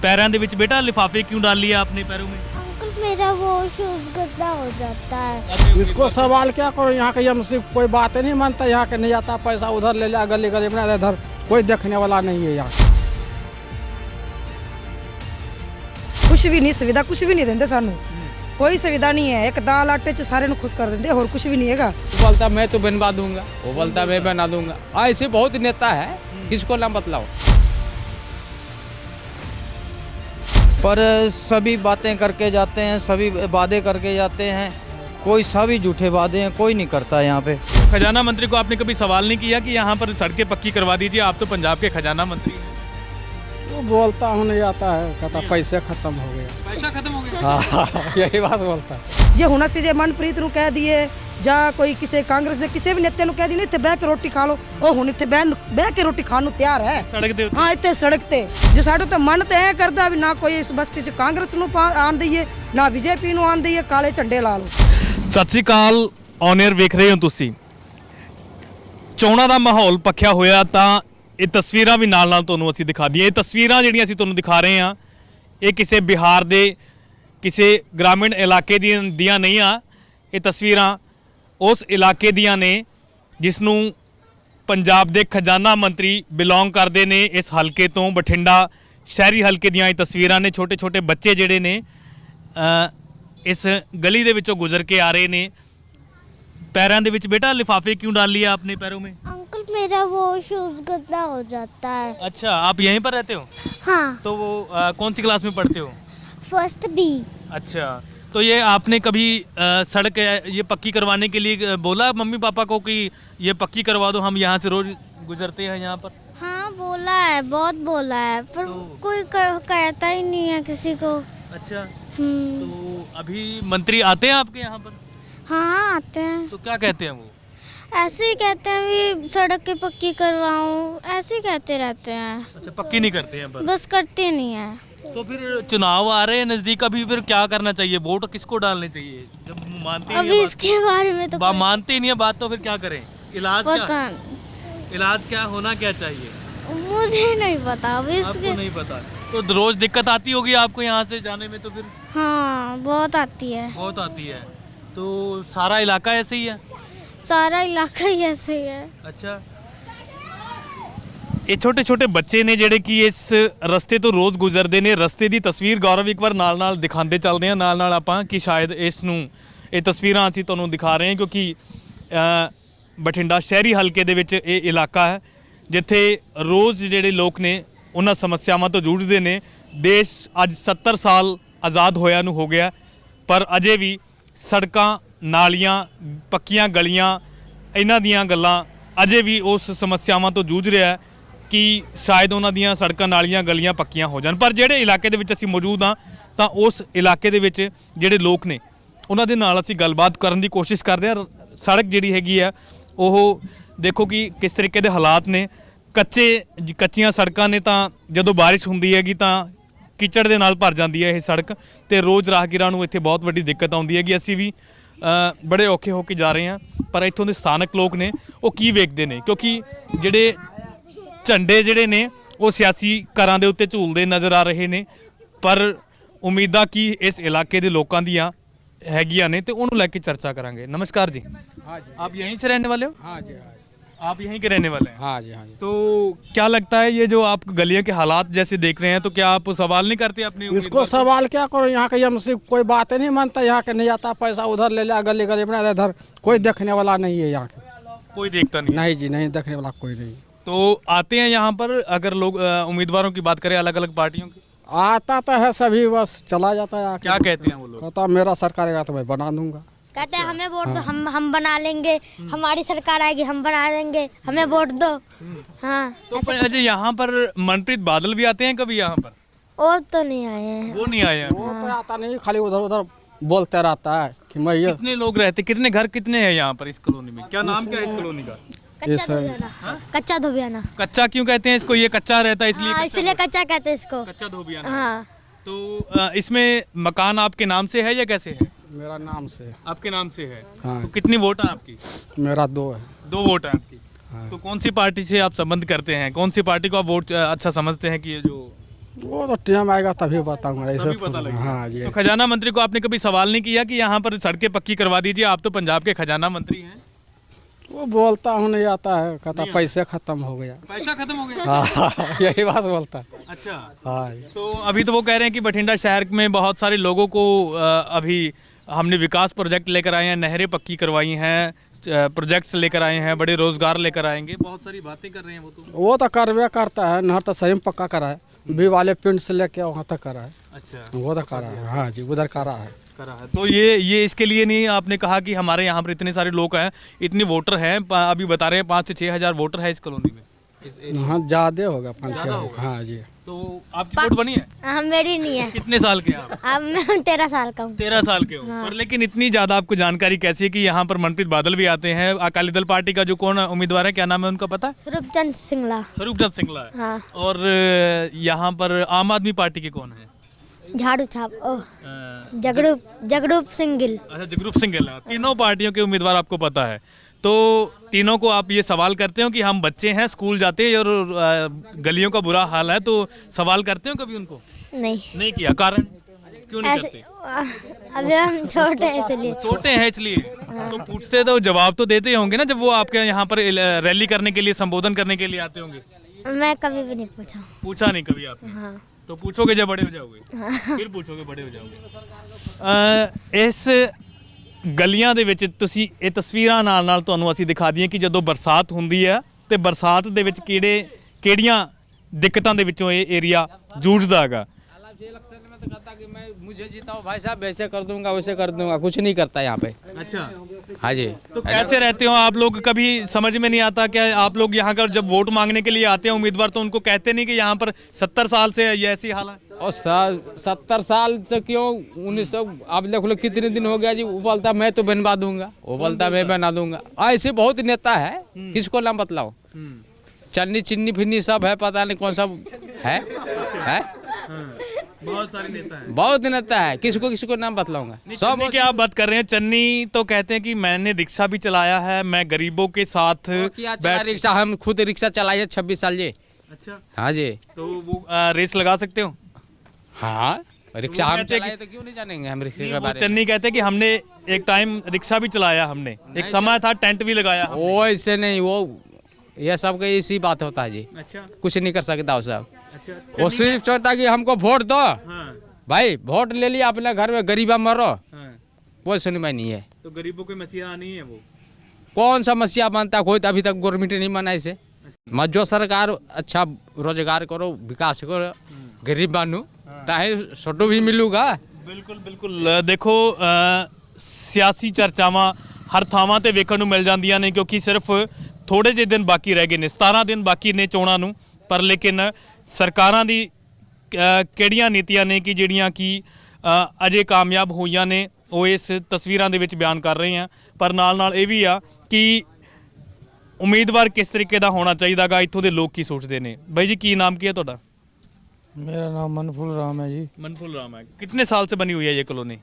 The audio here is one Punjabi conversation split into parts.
पैरों के विच बेटा लिफाफे क्यों डाल लिया आपने पैरों में? अंकल मेरा वो शूज गंदा हो जाता है। इसको सवाल क्या करो, यहाँ के एमसी कोई बात नहीं मानता, यहाँ के नहीं आता पैसा, उधर ले लिया गली गली में, इधर कोई देखने वाला नहीं है यहाँ। कुछ भी नहीं सुविधा, कुछ भी नहीं देंगे सानू, कोई सुविधा नहीं है। एक दाल आटे च सारे खुश कर देंगे और कुछ भी नहीं है। वो बोलता मैं तो बनवा दूंगा, वो बोलता मैं बना दूंगा। ऐसे बहुत नेता है, किसको ना बतलाओ। पर सभी बातें करके जाते हैं, सभी वादे करके जाते हैं, कोई सभी झूठे वादे हैं, कोई नहीं करता यहाँ पे। खजाना मंत्री को आपने कभी सवाल नहीं किया कि यहाँ पर सड़कें पक्की करवा दीजिए, आप तो पंजाब के खजाना मंत्री हैं। वो बोलता हूँ नहीं आता है, कहता पैसे खत्म हो गया। पैसा खत्म हो गया? हाँ यही बात बोलता है। जे होना से जे मनप्रीत नु कह दिए जा कोई किसी कांग्रेस दे किसी भी नेता नु कह दी इत्थे बह के रोटी खा लो, ओ हुण इत्थे बह के रोटी खाण नु तैयार है सड़क दे उत्ते? हाँ इत्थे सड़क ते जो साडे तो मन ते ऐ करदा भी ना कोई इस बस्ती च कांग्रेस नु आन दईए ना बीजेपी नु आन दईए, काले झंडे ला लो। ਸਤਿ ਸ਼੍ਰੀ ਅਕਾਲ, ਔਨ 에ਅਰ ਵੇਖ ਰਹੇ ਹੋ ਤੁਸੀਂ। ਚੋਣਾਂ ਦਾ ਮਾਹੌਲ ਪੱਖਿਆ ਹੋਇਆ ਤਾਂ ਇਹ ਤਸਵੀਰਾਂ ਵੀ ਨਾਲ-ਨਾਲ ਤੁਹਾਨੂੰ ਅਸੀਂ ਦਿਖਾ ਦਈਏ। ਇਹ ਤਸਵੀਰਾਂ ਜਿਹੜੀਆਂ ਅਸੀਂ ਤੁਹਾਨੂੰ ਦਿਖਾ ਰਹੇ ਹਾਂ ਇਹ ਕਿਸੇ ਬਿਹਾਰ ਦੇ ਕਿਸੇ ਗ੍ਰਾਮੀਣ ਇਲਾਕੇ ਦੀਆਂ ਨਹੀਂ ਆ, ਇਹ ਤਸਵੀਰਾਂ ਉਸ ਇਲਾਕੇ ਦੀਆਂ ਨੇ ਜਿਸ ਨੂੰ ਪੰਜਾਬ ਦੇ ਖਜ਼ਾਨਾ ਮੰਤਰੀ ਬਿਲੋਂਗ ਕਰਦੇ ਨੇ। ਇਸ ਹਲਕੇ ਤੋਂ ਬਠਿੰਡਾ ਸ਼ਹਿਰੀ ਹਲਕੇ ਦੀਆਂ ਇਹ ਤਸਵੀਰਾਂ ਨੇ। ਛੋਟੇ-ਛੋਟੇ ਬੱਚੇ ਜਿਹੜੇ ਨੇ इस गली दे विचों गुजर के आ रहे ने। पैरों दे विच बेटा लिफाफे क्यों डाल लिया आपने पैरों में? अंकल मेरा वो शूज गंदा हो जाता है। अच्छा, आप यहीं पर रहते हो? हाँ। तो वो कौन सी क्लास में पढ़ते हो? First B. अच्छा, तो ये आपने कभी सड़क ये पक्की करवाने के लिए बोला मम्मी पापा को कि ये पक्की करवा दो, हम यहाँ से रोज गुजरते हैं यहाँ पर? हाँ बोला है, बहुत बोला है, पर कोई कहता ही नहीं है किसी को। अच्छा, तो अभी मंत्री आते हैं आपके यहाँ पर? हाँ आते हैं। तो क्या कहते हैं वो? ऐसे ही कहते हैं भी सड़क की पक्की करवाऊं, ऐसे ही कहते रहते हैं। अच्छा, पक्की नहीं करते हैं पर? बस करते नहीं है। तो फिर चुनाव आ रहे हैं नजदीक, अभी फिर क्या करना चाहिए? वोट किसको डालने चाहिए जब मानते ही अभी नहीं है इसके बारे में तो बात, मानते ही नहीं है बात, तो फिर क्या करें? इलाज पता क्या? नहीं। इलाज क्या होना क्या चाहिए? मुझे नहीं पता अभी आपको इसके। नहीं पता? तो रोज दिक्कत आती होगी आपको यहाँ से जाने में? तो फिर हाँ बहुत आती है। बहुत आती है। तो सारा इलाका ऐसे ही है? सारा इलाका ही ऐसे ही है। अच्छा, ਇਹ ਛੋਟੇ ਛੋਟੇ ਬੱਚੇ ਨੇ ਜਿਹੜੇ ਕਿ ਇਸ ਰਸਤੇ ਤੋਂ ਰੋਜ਼ ਗੁਜ਼ਰਦੇ ਨੇ। ਰਸਤੇ ਦੀ ਤਸਵੀਰ ਗੌਰਵ ਇੱਕ ਵਾਰ ਨਾਲ-ਨਾਲ ਦਿਖਾਉਂਦੇ ਚੱਲਦੇ ਹਾਂ ਨਾਲ-ਨਾਲ ਆਪਾਂ ਕਿ ਸ਼ਾਇਦ ਇਸ ਨੂੰ ਇਹ ਤਸਵੀਰਾਂ ਅਸੀਂ ਤੁਹਾਨੂੰ ਦਿਖਾ ਰਹੇ ਹਾਂ ਕਿਉਂਕਿ ਬਠਿੰਡਾ ਸ਼ਹਿਰੀ ਹਲਕੇ ਦੇ ਵਿੱਚ ਇਹ ਇਲਾਕਾ ਹੈ ਜਿੱਥੇ ਰੋਜ਼ ਜਿਹੜੇ ਲੋਕ ਨੇ ਉਹਨਾਂ ਸਮੱਸਿਆਵਾਂ ਤੋਂ ਜੂਝਦੇ ਨੇ। ਦੇਸ਼ ਅੱਜ 70 ਸਾਲ ਆਜ਼ਾਦ ਹੋਇਆ ਨੂੰ ਹੋ ਗਿਆ ਪਰ ਅਜੇ ਵੀ ਸੜਕਾਂ ਨਾਲੀਆਂ ਪੱਕੀਆਂ ਗਲੀਆਂ ਇਹਨਾਂ ਦੀਆਂ ਗੱਲਾਂ ਅਜੇ ਵੀ ਉਸ ਸਮੱਸਿਆਵਾਂ ਤੋਂ ਜੂਝ ਰਿਹਾ ਹੈ ਕਿ ਸ਼ਾਇਦ ਉਹਨਾਂ ਦੀਆਂ ਸੜਕਾਂ ਨਾਲੀਆਂ ਗਲੀਆਂ ਪੱਕੀਆਂ ਹੋ ਜਾਣ। ਪਰ ਜਿਹੜੇ ਇਲਾਕੇ ਦੇ ਵਿੱਚ ਅਸੀਂ ਮੌਜੂਦ ਹਾਂ ਤਾਂ ਉਸ ਇਲਾਕੇ ਦੇ ਵਿੱਚ ਜਿਹੜੇ ਲੋਕ ਨੇ ਉਹਨਾਂ ਦੇ ਨਾਲ ਅਸੀਂ ਗੱਲਬਾਤ ਕਰਨ ਦੀ ਕੋਸ਼ਿਸ਼ ਕਰਦੇ ਹਾਂ। ਸੜਕ ਜਿਹੜੀ ਹੈਗੀ ਆ ਉਹ ਦੇਖੋ ਕਿ ਕਿਸ ਤਰੀਕੇ ਦੇ ਹਾਲਾਤ ਨੇ। ਕੱਚੀਆਂ ਸੜਕਾਂ ਨੇ ਤਾਂ ਜਦੋਂ ਬਾਰਿਸ਼ ਹੁੰਦੀ ਹੈਗੀ ਤਾਂ ਕੀਚੜ ਦੇ ਨਾਲ ਭਰ ਜਾਂਦੀ ਹੈ ਇਹ ਸੜਕ ਤੇ ਰੋਜ਼ ਰਾਹਗੀਰਾਂ ਨੂੰ ਇੱਥੇ ਬਹੁਤ ਵੱਡੀ ਦਿੱਕਤ ਆਉਂਦੀ ਹੈਗੀ। ਅਸੀਂ ਵੀ ਬੜੇ ਔਖੇ ਹੋ ਕੇ ਜਾ ਰਹੇ ਹਾਂ ਪਰ ਇੱਥੋਂ ਦੇ ਸਥਾਨਕ ਲੋਕ ਨੇ ਉਹ ਕੀ ਵੇਖਦੇ ਨੇ ਕਿਉਂਕਿ ਜਿਹੜੇ ਝੰਡੇ ਜਿਹੜੇ ਨੇ ਉਹ ਸਿਆਸੀ ਘਰਾਂ ਦੇ ਉੱਤੇ ਝੂਲਦੇ ਨਜ਼ਰ ਆ ਰਹੇ ਨੇ ਪਰ ਉਮੀਦਾਂ ਕੀ ਇਸ ਇਲਾਕੇ ਦੇ ਲੋਕਾਂ ਦੀਆਂ ਹੈਗੀਆਂ ਨੇ ਤੇ ਉਹਨੂੰ ਲੈ ਕੇ ਚਰਚਾ ਕਰਾਂਗੇ। नमस्कार जी। हाँ जी। आप यहीं से रहने वाले हो? हाँ जी। हाँ जी। आप यहीं के रहने वाले हैं? हाँ जी। हाँ जी। तो क्या लगता है ये जो आप गलियों के हालात जैसे देख रहे हैं तो क्या आप सवाल नहीं करते अपने इसको उम्मीदवार को? सवाल क्या करो, यहाँ के एमसी कोई बात नहीं मानता, यहाँ के नहीं आता पैसा, उधर ले लिया गली गली में, इधर कोई देखने वाला नहीं है यहाँ के। कोई देखता नहीं? नहीं जी, नहीं देखने वाला कोई नहीं। तो आते हैं यहाँ पर अगर लोग उम्मीदवारों की बात करें अलग अलग पार्टियों की, आता तो है सभी, बस चला जाता है आके। क्या कहते हैं वो लोग? कहता मेरा सरकार आएगा तो मैं बना दूंगा। कहते हैं हमें वोट दो, हम बना लेंगे, हमारी सरकार आएगी हम बना देंगे, हमें वोट दो। हाँ तो अजय यहाँ पर मनप्रीत बादल भी आते हैं कभी यहाँ पर? और तो नहीं आए हैं। वो नहीं आए हैं। वो तो आता नहीं, खाली उधर उधर बोलते रहता है कि मैं ये कितने लोग रहते, कितने घर कितने हैं यहाँ पर इस कॉलोनी में? क्या नाम क्या है इस कॉलोनी का? कच्चा धोबियाना। कच्चा धोबियाना। कच्चा क्यों कहते हैं इसको? ये कच्चा रहता है इसलिए हाँ इसलिए कच्चा कहते हैं इसको। कच्चा धोबियाना। हाँ। तो इसमें मकान आपके नाम से है या कैसे है? मेरा नाम से। आपके नाम से है। हाँ। तो कितनी वोट है आपकी? मेरा 2 है। 2 वोट है आपकी। हाँ। तो कौन सी पार्टी से आप संबंध करते हैं? कौन सी पार्टी को आप वोट अच्छा समझते हैं कि ये जो वो तो टाइम आएगा तभी बताऊंगा ऐसे तभी पता लगेगा। हाँ जी तो खजाना मंत्री को आपने कभी सवाल नहीं किया कि यहाँ पर सड़कें पक्की करवा दीजिए, आप तो पंजाब के खजाना मंत्री हैं। वो बोलता हूँ नहीं आता है, कहता पैसे खत्म हो गया। पैसा खत्म हो गया। हाँ यही बात बोलता है। अच्छा, हाँ जी। तो अभी तो वो कह रहे हैं कि बठिंडा शहर में बहुत सारे लोगों को अभी हमने विकास प्रोजेक्ट लेकर आए हैं, नहरें पक्की करवाई हैं, प्रोजेक्ट्स लेकर आए हैं, बड़े रोजगार लेकर आएंगे, बहुत सारी बातें कर रहे हैं वो तो करवे करता है, नहर तो सही में पक्का करा है, बी वाले पिंड से लेके वहाँ तक करा है। अच्छा, वो तो करा है। हाँ जी, उधर करा है। तो ये इसके लिए नहीं, आपने कहा कि हमारे यहाँ पर इतने सारे लोग हैं, इतने वोटर हैं, अभी बता रहे हैं 5 से 6 हज़ार वोटर है इस कॉलोनी में। हाँ ज़्यादा होगा 5-6। हाँ जी। तो आपकी वोट बनी है? हाँ मेरी नहीं है। कितने साल के हैं आप? अब मैं 13 साल का हूँ। 13 साल के हो। पर लेकिन इतनी ज्यादा आपको जानकारी कैसी है कि यहाँ पर मनप्रीत बादल भी आते हैं? अकाली दल पार्टी का जो कौन उम्मीदवार है, क्या नाम है उनका पता है? स्वरूपचंद सिंगला। स्वरूपचंद सिंगला है। हाँ। और यहाँ पर आम आदमी पार्टी के कौन है? झाड़ू छाप जगरूप सिंह गिल। अच्छा, जगरूप सिंह गिल। तीनों पार्टियों के उम्मीदवार आपको पता है, तो तीनों को आप ये सवाल करते हो कि हम बच्चे हैं, स्कूल जाते हैं और गलियों का बुरा हाल है, तो सवाल करते हो कभी उनको? नहीं किया। कारण क्यों नहीं ऐसे करते? अभी हम छोटे हैं इसलिए। छोटे हैं इसलिए। तो पूछते तो जवाब तो देते होंगे ना जब वो आपके यहाँ पर रैली करने के लिए, संबोधन करने के लिए आते होंगे? मैं कभी भी नहीं पूछा नहीं कभी आपने? हाँ। तो पूछोगे जब बड़े हो जाओगे? फिर पूछोगे बड़े हो ਜਾਓਗੇ। ਇਸ ਗਲੀਆਂ ਦੇ ਵਿੱਚ ਤੁਸੀਂ ਇਹ ਤਸਵੀਰਾਂ ਨਾਲ ਤੁਹਾਨੂੰ ਅਸੀਂ ਦਿਖਾ ਦਈਏ ਕਿ ਜਦੋਂ ਬਰਸਾਤ ਹੁੰਦੀ ਹੈ ਤੇ ਬਰਸਾਤ ਦੇ ਵਿੱਚ ਕਿਹੜੀਆਂ ਦਿੱਕਤਾਂ ਦੇ ਵਿੱਚੋਂ ਇਹ ਏਰੀਆ ਜੂਝਦਾ ਹੈਗਾ। इलेक्शन में तो कहता कि मैं मुझे जिताओ भाई साहब, वैसे कर दूंगा वैसे कर दूंगा, कुछ नहीं करता यहाँ पे। अच्छा, हाँ जी। तो कैसे रहते हो आप लोग? कभी समझ में नहीं आता क्या आप लोग यहाँ का जब वोट मांगने के लिए आते हैं उम्मीदवार, तो उनको कहते नहीं कि यहाँ पर 70 साल से ये ऐसी हाल है? और 70 साल से क्यों, 1900 आप देख लो कितने दिन हो गया जी। वो बोलता मैं तो बनवा दूंगा, वो बोलता मैं बना दूंगा। ऐसे बहुत नेता है, किसको नाम बतलाओ? चन्नी चिन्नी फिन्नी सब है, पता नहीं कौन सा है? बहुत सारे नेता हैं। बहुत नेता है, किसको नाम बतलाऊंगा? सब की आप बात कर रहे हैं। चन्नी तो कहते हैं कि मैंने रिक्शा भी चलाया है, मैं गरीबों के साथ रिक्शा, हम खुद रिक्शा चलाए 26 साल जी। अच्छा, हाँ जी। तो वो रेस लगा सकते हो? हाँ, रिक्शा हम कहते हैं चलाए तो क्यों नहीं जानेंगे हम रिक्शे के वो बारे में? चन्नी कहते हैं कि हमने एक टाइम रिक्शा भी चलाया, हमने एक समय था टेंट भी लगाया हमने। वो ऐसे नहीं, वो ये सब का इसी बात होता है जी। अच्छा, कुछ नहीं कर सकता वो सब। अच्छा। वो सिर्फ चाहता कि हमको वोट दो, हाँ, भाई वोट ले लिया अपने घर में, गरीबा मरो, हाँ। कोई सुनवाई नहीं है। तो गरीबों की मसीहा नहीं है वो? कौन सा मसीहा मानता कोई? तो अभी तक गवर्नमेंट नहीं माना इसे। मत जो सरकार अच्छा रोजगार करो, विकास करो, गरीब बानू ताकि छोटो भी मिलूगा। ਬਿਲਕੁਲ ਬਿਲਕੁਲ। ਦੇਖੋ ਸਿਆਸੀ ਚਰਚਾਵਾਂ ਹਰ ਥਾਵਾਂ ਤੇ ਵੇਖਣ ਨੂੰ ਮਿਲ ਜਾਂਦੀਆਂ ਨੇ, ਕਿਉਂਕਿ ਸਿਰਫ ਥੋੜੇ ਜਿਹੇ ਦਿਨ ਬਾਕੀ ਰਹਿ ਗਏ ਨੇ, 17 ਦਿਨ ਬਾਕੀ ਨੇ ਚੋਣਾਂ ਨੂੰ। ਪਰ ਲੇਕਿਨ ਸਰਕਾਰਾਂ ਦੀ ਕਿਹੜੀਆਂ ਨੀਤੀਆਂ ਨੇ ਕਿ ਜਿਹੜੀਆਂ ਕਿ ਅਜੇ ਕਾਮਯਾਬ ਹੋਈਆਂ ਨੇ, ਉਹ ਇਸ ਤਸਵੀਰਾਂ ਦੇ ਵਿੱਚ ਬਿਆਨ ਕਰ ਰਹੇ ਆ। ਪਰ ਨਾਲ ਇਹ ਵੀ ਆ ਕਿ ਉਮੀਦਵਾਰ ਕਿਸ ਤਰੀਕੇ ਦਾ ਹੋਣਾ ਚਾਹੀਦਾਗਾ, ਇੱਥੋਂ ਦੇ ਲੋਕ ਕੀ ਸੋਚਦੇ ਨੇ। ਬਾਈ ਜੀ, ਕੀ ਨਾਮ ਕੀ ਹੈ ਤੁਹਾਡਾ? मेरा नाम मनफूल राम है जी। मनफूल राम है। कितने साल से बनी हुई है ये कॉलोनी?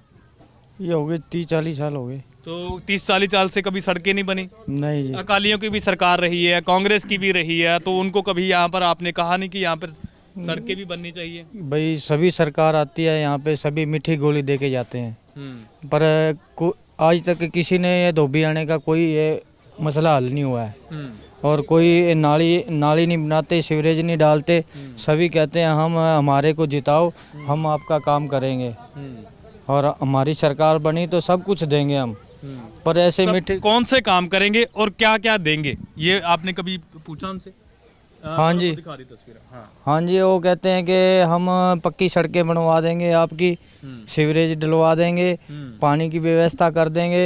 ये हो गए 30-40 साल हो गए। तो 30-40 साल से कभी सड़कें नहीं बनी? नहीं जी। अकालियों की भी सरकार रही है, कांग्रेस की भी रही है, तो उनको कभी यहाँ पर आपने कहा नहीं कि यहाँ पर सड़कें भी बननी चाहिए? भाई सभी सरकार आती है यहाँ पे, सभी मीठी गोली दे के जाते हैं, पर आज तक किसी ने ये धोबी आने का कोई ये मसला हल नहीं हुआ है। और कोई नाली नहीं बनाते, सीवरेज नहीं डालते। सभी कहते हैं हम हमारे को जिताओ, हम आपका काम करेंगे, और हमारी सरकार बनी तो सब कुछ देंगे हम। पर ऐसे मीठे कौन से काम करेंगे और क्या क्या देंगे, ये आपने कभी पूछा उनसे? हाँ जी, दिखा दी तस्वीर। हाँ जी, वो कहते हैं कि हम पक्की सड़कें बनवा देंगे, आपकी सीवरेज डलवा देंगे, पानी की व्यवस्था कर देंगे,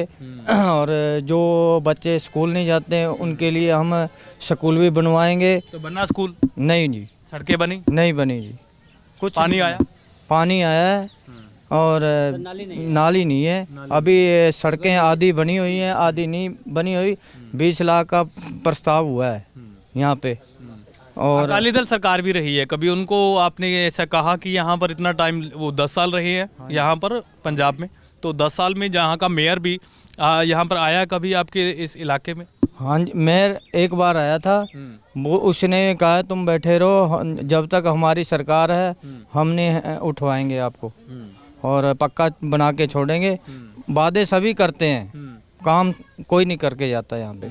और जो बच्चे स्कूल नहीं जाते हैं उनके लिए हम स्कूल भी बनवाएंगे। तो बना स्कूल? नहीं जी, सड़कें बनी नहीं बनी जी। कुछ पानी आया? पानी आया है, और नाली नहीं है। अभी सड़कें आधी बनी हुई हैं, आधी नहीं बनी हुई। 20 लाख का प्रस्ताव हुआ है यहाँ पे। और अकाली दल सरकार भी रही है, कभी उनको आपने ऐसा कहा कि यहाँ पर इतना टाइम, वो 10 साल रहे हैं यहाँ पर पंजाब में, तो 10 साल में जहाँ का मेयर भी यहाँ पर आया कभी आपके इस इलाके में? हाँ जी, मेयर एक बार आया था, वो उसने कहा तुम बैठे रहो, जब तक हमारी सरकार है हम नहीं उठवाएंगे आपको और पक्का बना के छोड़ेंगे। वादे सभी करते हैं, काम कोई नहीं करके जाता यहाँ पे।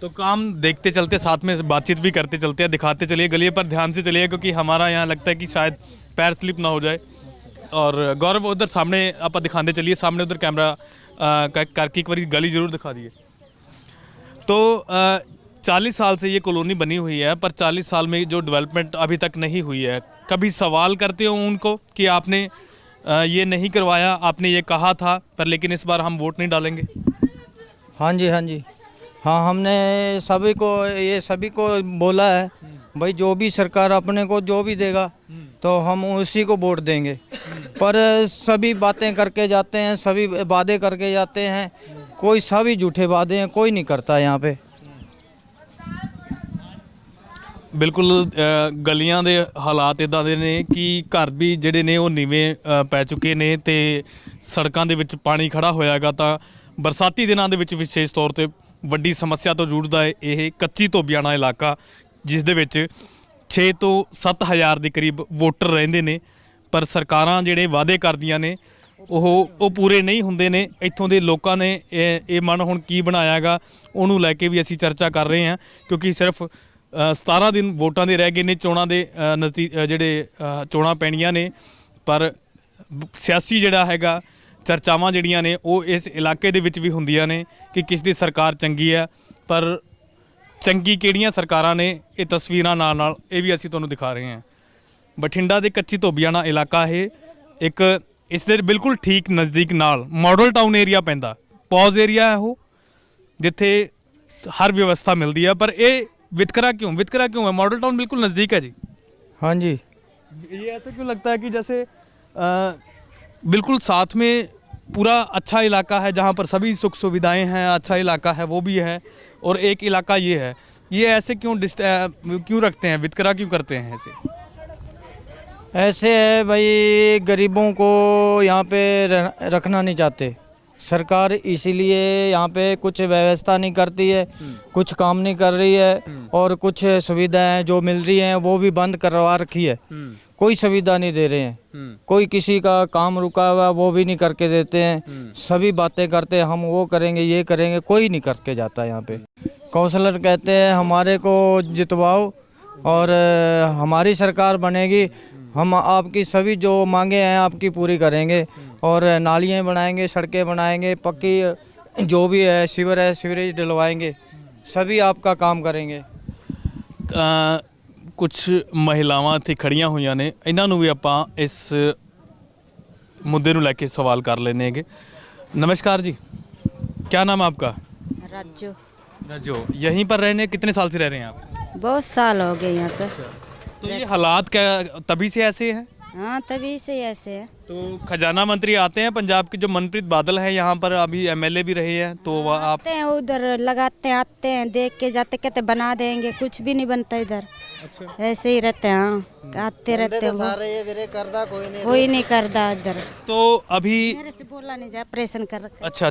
तो काम देखते चलते, साथ में बातचीत भी करते चलते हैं, दिखाते चलिए, गलिए पर ध्यान से चलिए, क्योंकि हमारा यहाँ लगता है कि शायद पैर स्लिप ना हो जाए। और गौरव उधर सामने आप दिखाते चलिए, सामने उधर कैमरा करके एक बार गली जरूर दिखा दिए। तो 40 साल से ये कॉलोनी बनी हुई है, पर 40 साल में जो डेवलपमेंट अभी तक नहीं हुई है। कभी सवाल करते हो उनको कि आपने ये नहीं करवाया, आपने ये कहा था, पर लेकिन इस बार हम वोट नहीं डालेंगे? हाँ जी, हाँ जी, हाँ, हमने सभी को बोला है भाई, जो भी सरकार अपने को जो भी देगा तो हम उसी को वोट देंगे। पर सभी बातें करके जाते हैं, सभी वादे करके जाते हैं, सभी झूठे वादे हैं, कोई नहीं करता यहाँ पे। ਬਿਲਕੁਲ ਗਲੀਆਂ ਦੇ ਹਾਲਾਤ ਇਦਾਂ ਦੇ ਨੇ ਕਿ ਘਰ ਵੀ ਜਿਹੜੇ ਨੇ ਉਹ ਨੀਵੇਂ ਪੈ ਚੁੱਕੇ ਨੇ ਤੇ ਸੜਕਾਂ ਦੇ ਵਿੱਚ ਪਾਣੀ ਖੜਾ ਹੋਇਆਗਾ। ਤਾਂ ਬਰਸਾਤੀ ਦਿਨਾਂ ਦੇ ਵਿੱਚ ਵਿਸ਼ੇਸ਼ ਤੌਰ ਤੇ ਵੱਡੀ ਸਮੱਸਿਆ ਤੋਂ ਜੂਝਦਾ ਹੈ ਇਹ ਕੱਚੀ ਧੋਬੀਆਣਾ ਇਲਾਕਾ, ਜਿਸ ਦੇ ਵਿੱਚ 6 ਤੋਂ 7 ਹਜ਼ਾਰ ਦੇ ਕਰੀਬ ਵੋਟਰ ਰਹਿੰਦੇ ਨੇ। ਪਰ ਸਰਕਾਰਾਂ ਜਿਹੜੇ ਵਾਅਦੇ ਕਰਦੀਆਂ ਨੇ ਉਹ ਪੂਰੇ ਨਹੀਂ ਹੁੰਦੇ ਨੇ। ਇੱਥੋਂ ਦੇ ਲੋਕਾਂ ਨੇ ਇਹ ਮਨ ਹੁਣ ਕੀ ਬਣਾਇਆਗਾ, ਉਹਨੂੰ ਲੈ ਕੇ ਵੀ ਅਸੀਂ ਚਰਚਾ ਕਰ ਰਹੇ ਹਾਂ, ਕਿਉਂਕਿ ਸਿਰਫ 17 ਦਿਨ ਵੋਟਾਂ ਦੇ ਰਹਿ ਗਏ ਨੇ, ਚੋਣਾਂ ਦੇ ਜਿਹੜੇ ਚੋਣਾਂ ਪੈਣੀਆਂ ਨੇ। ਪਰ ਸਿਆਸੀ ਜਿਹੜਾ ਹੈਗਾ ਚਰਚਾਵਾਂ ਜਿਹੜੀਆਂ ਨੇ ਉਹ ਇਸ ਇਲਾਕੇ ਦੇ ਵਿੱਚ ਵੀ ਹੁੰਦੀਆਂ ਨੇ ਕਿ ਕਿਸ ਦੀ ਸਰਕਾਰ ਚੰਗੀ ਹੈ, ਪਰ ਚੰਗੀ ਕਿਹੜੀਆਂ ਸਰਕਾਰਾਂ ਨੇ, ਇਹ ਤਸਵੀਰਾਂ ਨਾਲ ਇਹ ਵੀ ਅਸੀਂ ਤੁਹਾਨੂੰ ਦਿਖਾ ਰਹੇ ਹਾਂ। ਬਠਿੰਡਾ ਦੇ ਕੱਚੀ ਧੋਬੀਆਣਾ ਇਲਾਕਾ ਇਹ ਇੱਕ ਇਸ ਦੇ ਬਿਲਕੁਲ ਠੀਕ ਨਜ਼ਦੀਕ ਨਾਲ ਮਾਡਲ ਟਾਊਨ ਏਰੀਆ ਪੈਂਦਾ, ਪੌਜ਼ ਏਰੀਆ ਹੈ ਉਹ, ਜਿੱਥੇ हर व्यवस्था मिलती है। पर ये वितकरा क्यों है? मॉडल टाउन बिल्कुल नज़दीक है जी। हाँ जी, ये ऐसा क्यों लगता है कि जैसे बिल्कुल साथ में पूरा अच्छा इलाका है जहाँ पर सभी सुख सुविधाएं हैं, अच्छा इलाका है वो भी है, और एक इलाका ये ऐसे क्यों रखते हैं, वितकरा क्यों करते हैं ऐसे है भाई, गरीबों को यहाँ पे रखना नहीं चाहते सरकार, इसीलिए यहाँ पे कुछ व्यवस्था नहीं करती है, कुछ काम नहीं कर रही है, और कुछ सुविधाएं जो मिल रही हैं वो भी बंद करवा रखी है। कोई सुविधा नहीं दे रहे हैं, कोई किसी का काम रुका हुआ वो भी नहीं करके देते हैं। सभी बातें करते हैं हम वो करेंगे ये करेंगे, कोई नहीं करके जाता यहाँ पे। काउंसलर कहते हैं हमारे को जितवाओ और हमारी सरकार बनेगी, हम आपकी सभी जो मांगे हैं आपकी पूरी करेंगे, और नालियाँ बनाएंगे, सड़कें बनाएंगे, पक्की जो भी है सीवरेज डलवाएंगे, सभी आपका काम करेंगे। कुछ महिलावां इत्थे खड़ियां हुई ने, इन्हां नूं भी आपां इस मुद्दे नूं लैके सवाल कर लेने हैं। नमस्कार जी, क्या नाम है आपका? राजू। यहीं पर रहने कितने साल से रह रहे हैं आप? बहुत साल हो गए यहाँ पे। तो ये हालात क्या तभी से ऐसे हैं? हाँ, तभी से ऐसे है। तो खजाना मंत्री आते हैं पंजाब के, जो मनप्रीत बादल हैं, यहाँ पर अभी एमएलए भी रहे हैं, तो आप आते हैं उधर लगाते हैं, आते हैं, देख के जाते, कहते बना देंगे, कुछ भी नहीं बनता इधर। अच्छा। ऐसे ही रहते हैं, हाँ, आते रहते हैं, कोई नहीं करता इधर। तो अभी मेरे से बोला नहीं जा, ऑपरेशन कर रखा। अच्छा,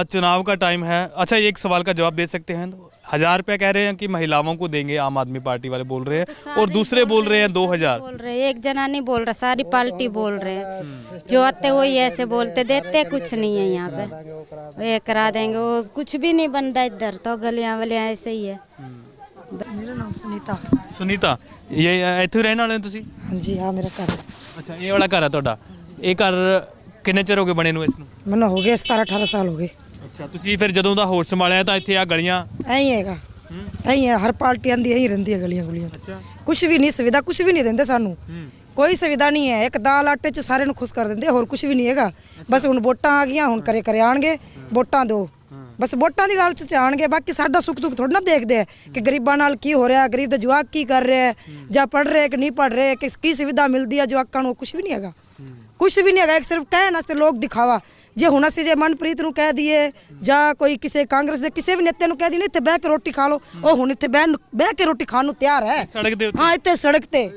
चुनाव का टाइम है। अच्छा, एक सवाल का जवाब दे सकते हैं? 1000 रुपया कह रहे हैं कि महिलाओं को देंगे, आम आदमी पार्टी वाले बोल रहे हैं, तो और दूसरे बोल रहे हैं 2000 बोल रहे हैं। एक जना नहीं बोल रहा, सारी पार्टी बोल रहे हैं। जो आते वही ऐसे बोलते, देते कुछ नहीं है यहाँ पे। ये करा देंगे, वो कुछ भी नहीं बनता इधर, तो गलियां वलियां ऐसे ही है। मेरा नाम सुनीता, ये ਇੱਥੇ ਰਹਿਣ ਵਾਲੇ ਹੋ ਤੁਸੀਂ? ਹਾਂਜੀ, ਹਾਂ, ਮੇਰਾ ਘਰ। ਅੱਛਾ, ਇਹ ਵਾਲਾ ਘਰ ਹੈ ਤੁਹਾਡਾ। ਇਹ ਘਰ ਕਿੰਨੇ ਚਿਰ ਹੋ ਗਏ ਬਣੇ ਨੂੰ ਇਸ ਨੂੰ? ਮੈਨੂੰ ਹੋ ਗਏ 17-18 ਸਾਲ ਹੋ ਗਏ। ਅੱਛਾ, ਤੁਸੀਂ ਫਿਰ ਜਦੋਂ ਦਾ ਹੋਸ਼ ਸੰਭਾਲਿਆ ਤਾਂ ਇੱਥੇ ਆ ਗਲੀਆਂ ਐਂ ਹੀ ਹੈਗਾ, ਐਂ ਹੀ ਹੈ, ਹਰ ਪਾਰਟੀ ਆਂਦੀ ਐਂ ਹੀ ਰਹਿੰਦੀ ਹੈ ਗਲੀਆਂ ਗੁਲੀਆਂ। ਅੱਛਾ, ਕੁਝ ਵੀ ਨਹੀਂ ਸੁਵਿਧਾ, ਕੁਝ ਵੀ ਨਹੀਂ ਦਿੰਦੇ ਸਾਨੂੰ, ਕੋਈ ਸੁਵਿਧਾ ਨਹੀਂ ਹੈ। ਇੱਕ ਦਾਲ ਆਟੇ 'ਚ ਸਾਰਿਆਂ ਨੂੰ ਖੁਸ਼ ਕਰ ਦਿੰਦੇ, ਹੋਰ ਕੁਝ ਵੀ ਨਹੀਂ ਹੈਗਾ। ਬਸ ਹੁਣ ਵੋਟਾਂ ਆ ਗਈਆਂ, ਹੁਣ ਕਰੇ ਆਣਗੇ, ਵੋਟਾਂ ਦਿਓ, ਬਸ ਵੋਟਾਂ ਦੀ ਲਾਲਚ 'ਚ ਆਣਗੇ। ਬਾਕੀ ਸਾਡਾ ਸੁੱਖ ਦੁੱਖ ਥੋੜਾ ਨਾ ਦੇਖਦੇ ਆ ਕਿ ਗਰੀਬਾਂ ਨਾਲ ਕੀ ਹੋ ਰਿਹਾ, ਗਰੀਬ ਦਾ ਜਵਾਕ ਕੀ ਕਰ ਰਿਹਾ, ਜਾਂ ਪੜ੍ਹ ਰਿਹਾ ਕਿ ਨਹੀਂ ਪੜ੍ਹ ਰਿਹਾ, ਕੀ ਸੁਵਿਧਾ ਮਿਲਦੀ ਹੈ ਜਵਾਕਾਂ ਨੂੰ, ਕੁਝ ਵੀ ਨਹੀਂ ਹੈਗਾ, ਕੁਝ ਵੀ ਨਹੀਂ ਹੈਗਾ। ਇੱਕ ਸਿਰਫ ਕਹਿਣ ਵਾਸਤੇ ਲੋਕ ਦਿਖਾਵਾ। ਜੇ ਹੁਣ ਅਸੀਂ ਜੇ ਮਨਪ੍ਰੀਤ ਨੂੰ ਕਹਿ ਦਈਏ ਜਾਂ ਕੋਈ ਕਿਸੇ ਕਾਂਗਰਸ ਦੇ ਕਿਸੇ ਵੀ ਨੇਤੇ ਨੂੰ ਕਹਿ ਦਈਏ ਇੱਥੇ ਬਹਿ ਕੇ ਰੋਟੀ ਖਾ ਲਓ, ਉਹ ਹੁਣ ਇੱਥੇ ਬਹਿ ਕੇ ਰੋਟੀ ਖਾਣ ਨੂੰ ਤਿਆਰ ਹੈ ਸੜਕ ਦੇ ਉੱਤੇ। ਹਾਂ, ਇੱਥੇ ਸੜਕ ਤੇ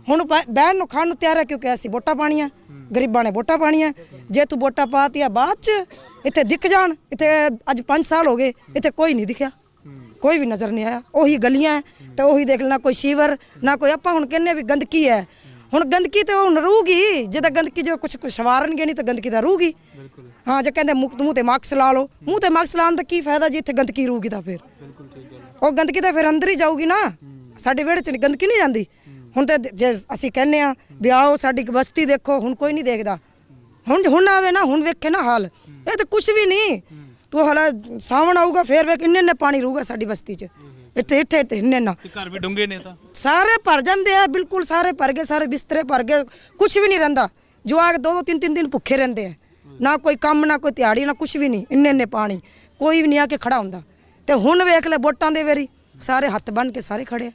ਹੁਣ ਬਹਿਣ ਨੂੰ ਖਾਣ ਨੂੰ ਤਿਆਰ ਹੈ, ਕਿਉਂਕਿ ਅਸੀਂ ਵੋਟਾਂ ਪਾਣੀਆਂ, ਗਰੀਬਾਂ ਨੇ ਵੋਟਾਂ ਪਾਣੀਆਂ। ਜੇ ਤੂੰ ਵੋਟਾਂ ਪਾਤੀਆਂ ਬਾਅਦ 'ਚ ਇੱਥੇ ਦਿਖ ਜਾਣ, ਇੱਥੇ ਅੱਜ 5 ਸਾਲ ਹੋ ਗਏ, ਇੱਥੇ ਕੋਈ ਨਹੀਂ ਦਿਖਿਆ, ਕੋਈ ਵੀ ਨਜ਼ਰ ਨਹੀਂ ਆਇਆ। ਉਹੀ ਗਲੀਆਂ ਤੇ ਉਹੀ ਦੇਖ ਲੈਣਾ, ਕੋਈ ਸੀਵਰ ਨਾ ਕੋਈ। ਆਪਾਂ ਹੁਣ ਕਹਿੰਨੇ ਵੀ ਗੰਦਗੀ ਹੈ, ਹੁਣ ਗੰਦਗੀ ਤੇ ਹੁਣ ਰਹੂਗੀ ਜਦੋਂ ਗੰਦਗੀ ਜੋ ਕੁਝ ਸਵਾਰਨਗੇ ਨਹੀਂ ਤਾਂ ਗੰਦਗੀ ਤਾਂ ਰਹੂਗੀ। ਹਾਂ ਜੇ ਕਹਿੰਦੇ ਮੂੰਹ ਤੇ ਮਾਸਕ ਲਾ ਲਓ, ਮੂੰਹ ਤੇ ਮਾਸਕ ਲਾਉਣ ਦਾ ਕੀ ਫਾਇਦਾ ਜੀ, ਇੱਥੇ ਗੰਦਗੀ ਰਹੂਗੀ ਤਾਂ ਫਿਰ ਉਹ ਗੰਦਗੀ ਤਾਂ ਫਿਰ ਅੰਦਰ ਹੀ ਜਾਊਗੀ ਨਾ, ਸਾਡੇ ਵਿਹੜੇ 'ਚ ਗੰਦਗੀ ਨਹੀਂ ਜਾਂਦੀ। ਹੁਣ ਤੇ ਜੇ ਅਸੀਂ ਕਹਿੰਨੇ ਆ ਵੀ ਆਓ ਸਾਡੀ ਬਸਤੀ ਦੇਖੋ, ਹੁਣ ਕੋਈ ਨਹੀਂ ਦੇਖਦਾ। ਹੁਣ ਆਵੇ ਨਾ, ਹੁਣ ਵੇਖੇ ਨਾ ਹਾਲ, ਇਹ ਤਾਂ ਕੁਝ ਵੀ ਨਹੀਂ। ਤੂੰ ਹਾਲਾ ਸਾਵਣ ਆਊਗਾ ਫੇਰ ਵੇਖ, ਇੰਨੇ ਪਾਣੀ ਰਹੂਗਾ ਸਾਡੀ ਬਸਤੀ 'ਚ, ਇੱਥੇ ਇੰਨੇ ਨਾ। ਘਰ ਵੀ ਡੂੰਘੇ ਨੇ ਤਾਂ ਸਾਰੇ ਭਰ ਜਾਂਦੇ ਆ, ਬਿਲਕੁਲ ਸਾਰੇ ਭਰ ਗਏ, ਸਾਰੇ ਬਿਸਤਰੇ ਭਰ ਗਏ, ਕੁਝ ਵੀ ਨਹੀਂ ਰਹਿੰਦਾ। ਜਵਾਕ 2-2 3-3 ਦਿਨ ਭੁੱਖੇ ਰਹਿੰਦੇ ਆ, ਨਾ ਕੋਈ ਕੰਮ ਨਾ ਕੋਈ ਦਿਹਾੜੀ ਨਾ ਕੁਝ ਵੀ ਨਹੀਂ, ਇੰਨੇ ਪਾਣੀ, ਕੋਈ ਵੀ ਨਹੀਂ ਆ ਕੇ ਖੜਾ ਹੁੰਦਾ। ਤੇ ਹੁਣ ਵੇਖ ਲੈ ਵੋਟਾਂ ਦੇ ਵਾਰੀ ਸਾਰੇ ਹੱਥ ਬੰਨ ਕੇ ਸਾਰੇ ਖੜੇ ਆ।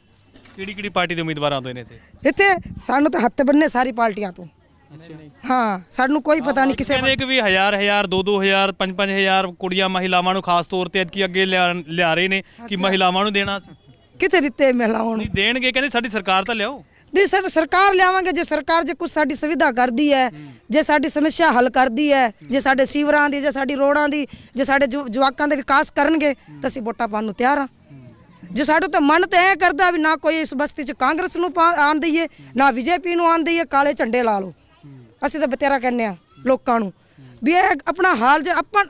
ਕਿਹੜੀ ਪਾਰਟੀ ਦੇ ਉਮੀਦਵਾਰ ਆਉਂਦੇ ਨੇ ਇੱਥੇ? ਸਾਨੂੰ ਤਾਂ ਹੱਥ ਬੰਨੇ ਸਾਰੀ ਪਾਰਟੀਆਂ ਤੋਂ। ਹਾਂ ਸਾਨੂੰ ਕੋਈ ਪਤਾ ਨਹੀਂ ਕਿਸੇ ਕਹਿੰਦੇ ਕਿ ਵੀ 1000 2000 5000 ਕੁੜੀਆਂ ਮਹਿਲਾਵਾਂ ਨੂੰ ਖਾਸ ਤੌਰ ਤੇ ਐਤਕੀ ਅੱਗੇ ਲਿਆ ਰਹੇ ਨੇ ਕਿ ਮਹਿਲਾਵਾਂ ਨੂੰ ਦੇਣਾ। ਕਿੱਥੇ ਦਿੱਤੇ ਮਹਿਲਾਵਾਂ ਨੂੰ? ਨਹੀਂ ਦੇਣਗੇ, ਕਹਿੰਦੇ ਸਾਡੀ ਸਰਕਾਰ ਤਾਂ ਲਿਆਓ। ਨਹੀਂ ਸਰ, ਸਰਕਾਰ ਲਿਆਵਾਂਗੇ ਜੇ ਸਰਕਾਰ ਜੇ ਕੁਝ ਸਾਡੀ ਸੁਵਿਧਾ ਕਰਦੀ ਹੈ, ਜੇ ਸਾਡੀ ਸਮੱਸਿਆ ਹੱਲ ਕਰਦੀ ਹੈ, ਜੇ ਸਾਡੇ ਸੀਵਰਾਂ ਦੀ, ਜੇ ਸਾਡੀ ਰੋਡਾਂ ਦੀ, ਜੇ ਸਾਡੇ ਜਵਾਕਾਂ ਦਾ ਵਿਕਾਸ ਕਰਨਗੇ ਤਾਂ ਅਸੀਂ ਵੋਟਾਂ ਪਾਉਣ ਨੂੰ ਤਿਆਰ ਹਾਂ। ਜੇ ਸਾਡੇ ਤਾਂ ਮਨ ਤਾਂ ਇਹ ਕਰਦਾ ਵੀ ਨਾ ਕੋਈ ਇਸ ਬਸਤੀ 'ਚ ਕਾਂਗਰਸ ਨੂੰ ਆਉਣ ਦਈਏ, ਨਾ ਬੀਜੇਪੀ ਨੂੰ ਆਉਣ ਦਈਏ, ਕਾਲੇ ਝੰਡੇ ਲਾ ਲਓ। ਅਸੀਂ ਤਾਂ ਬਤੇਰਾ ਕਹਿੰਦੇ ਆ ਲੋਕਾਂ ਨੂੰ ਵੀ ਇਹ ਆਪਣਾ ਹਾਲ ਜੇ ਆਪਾਂ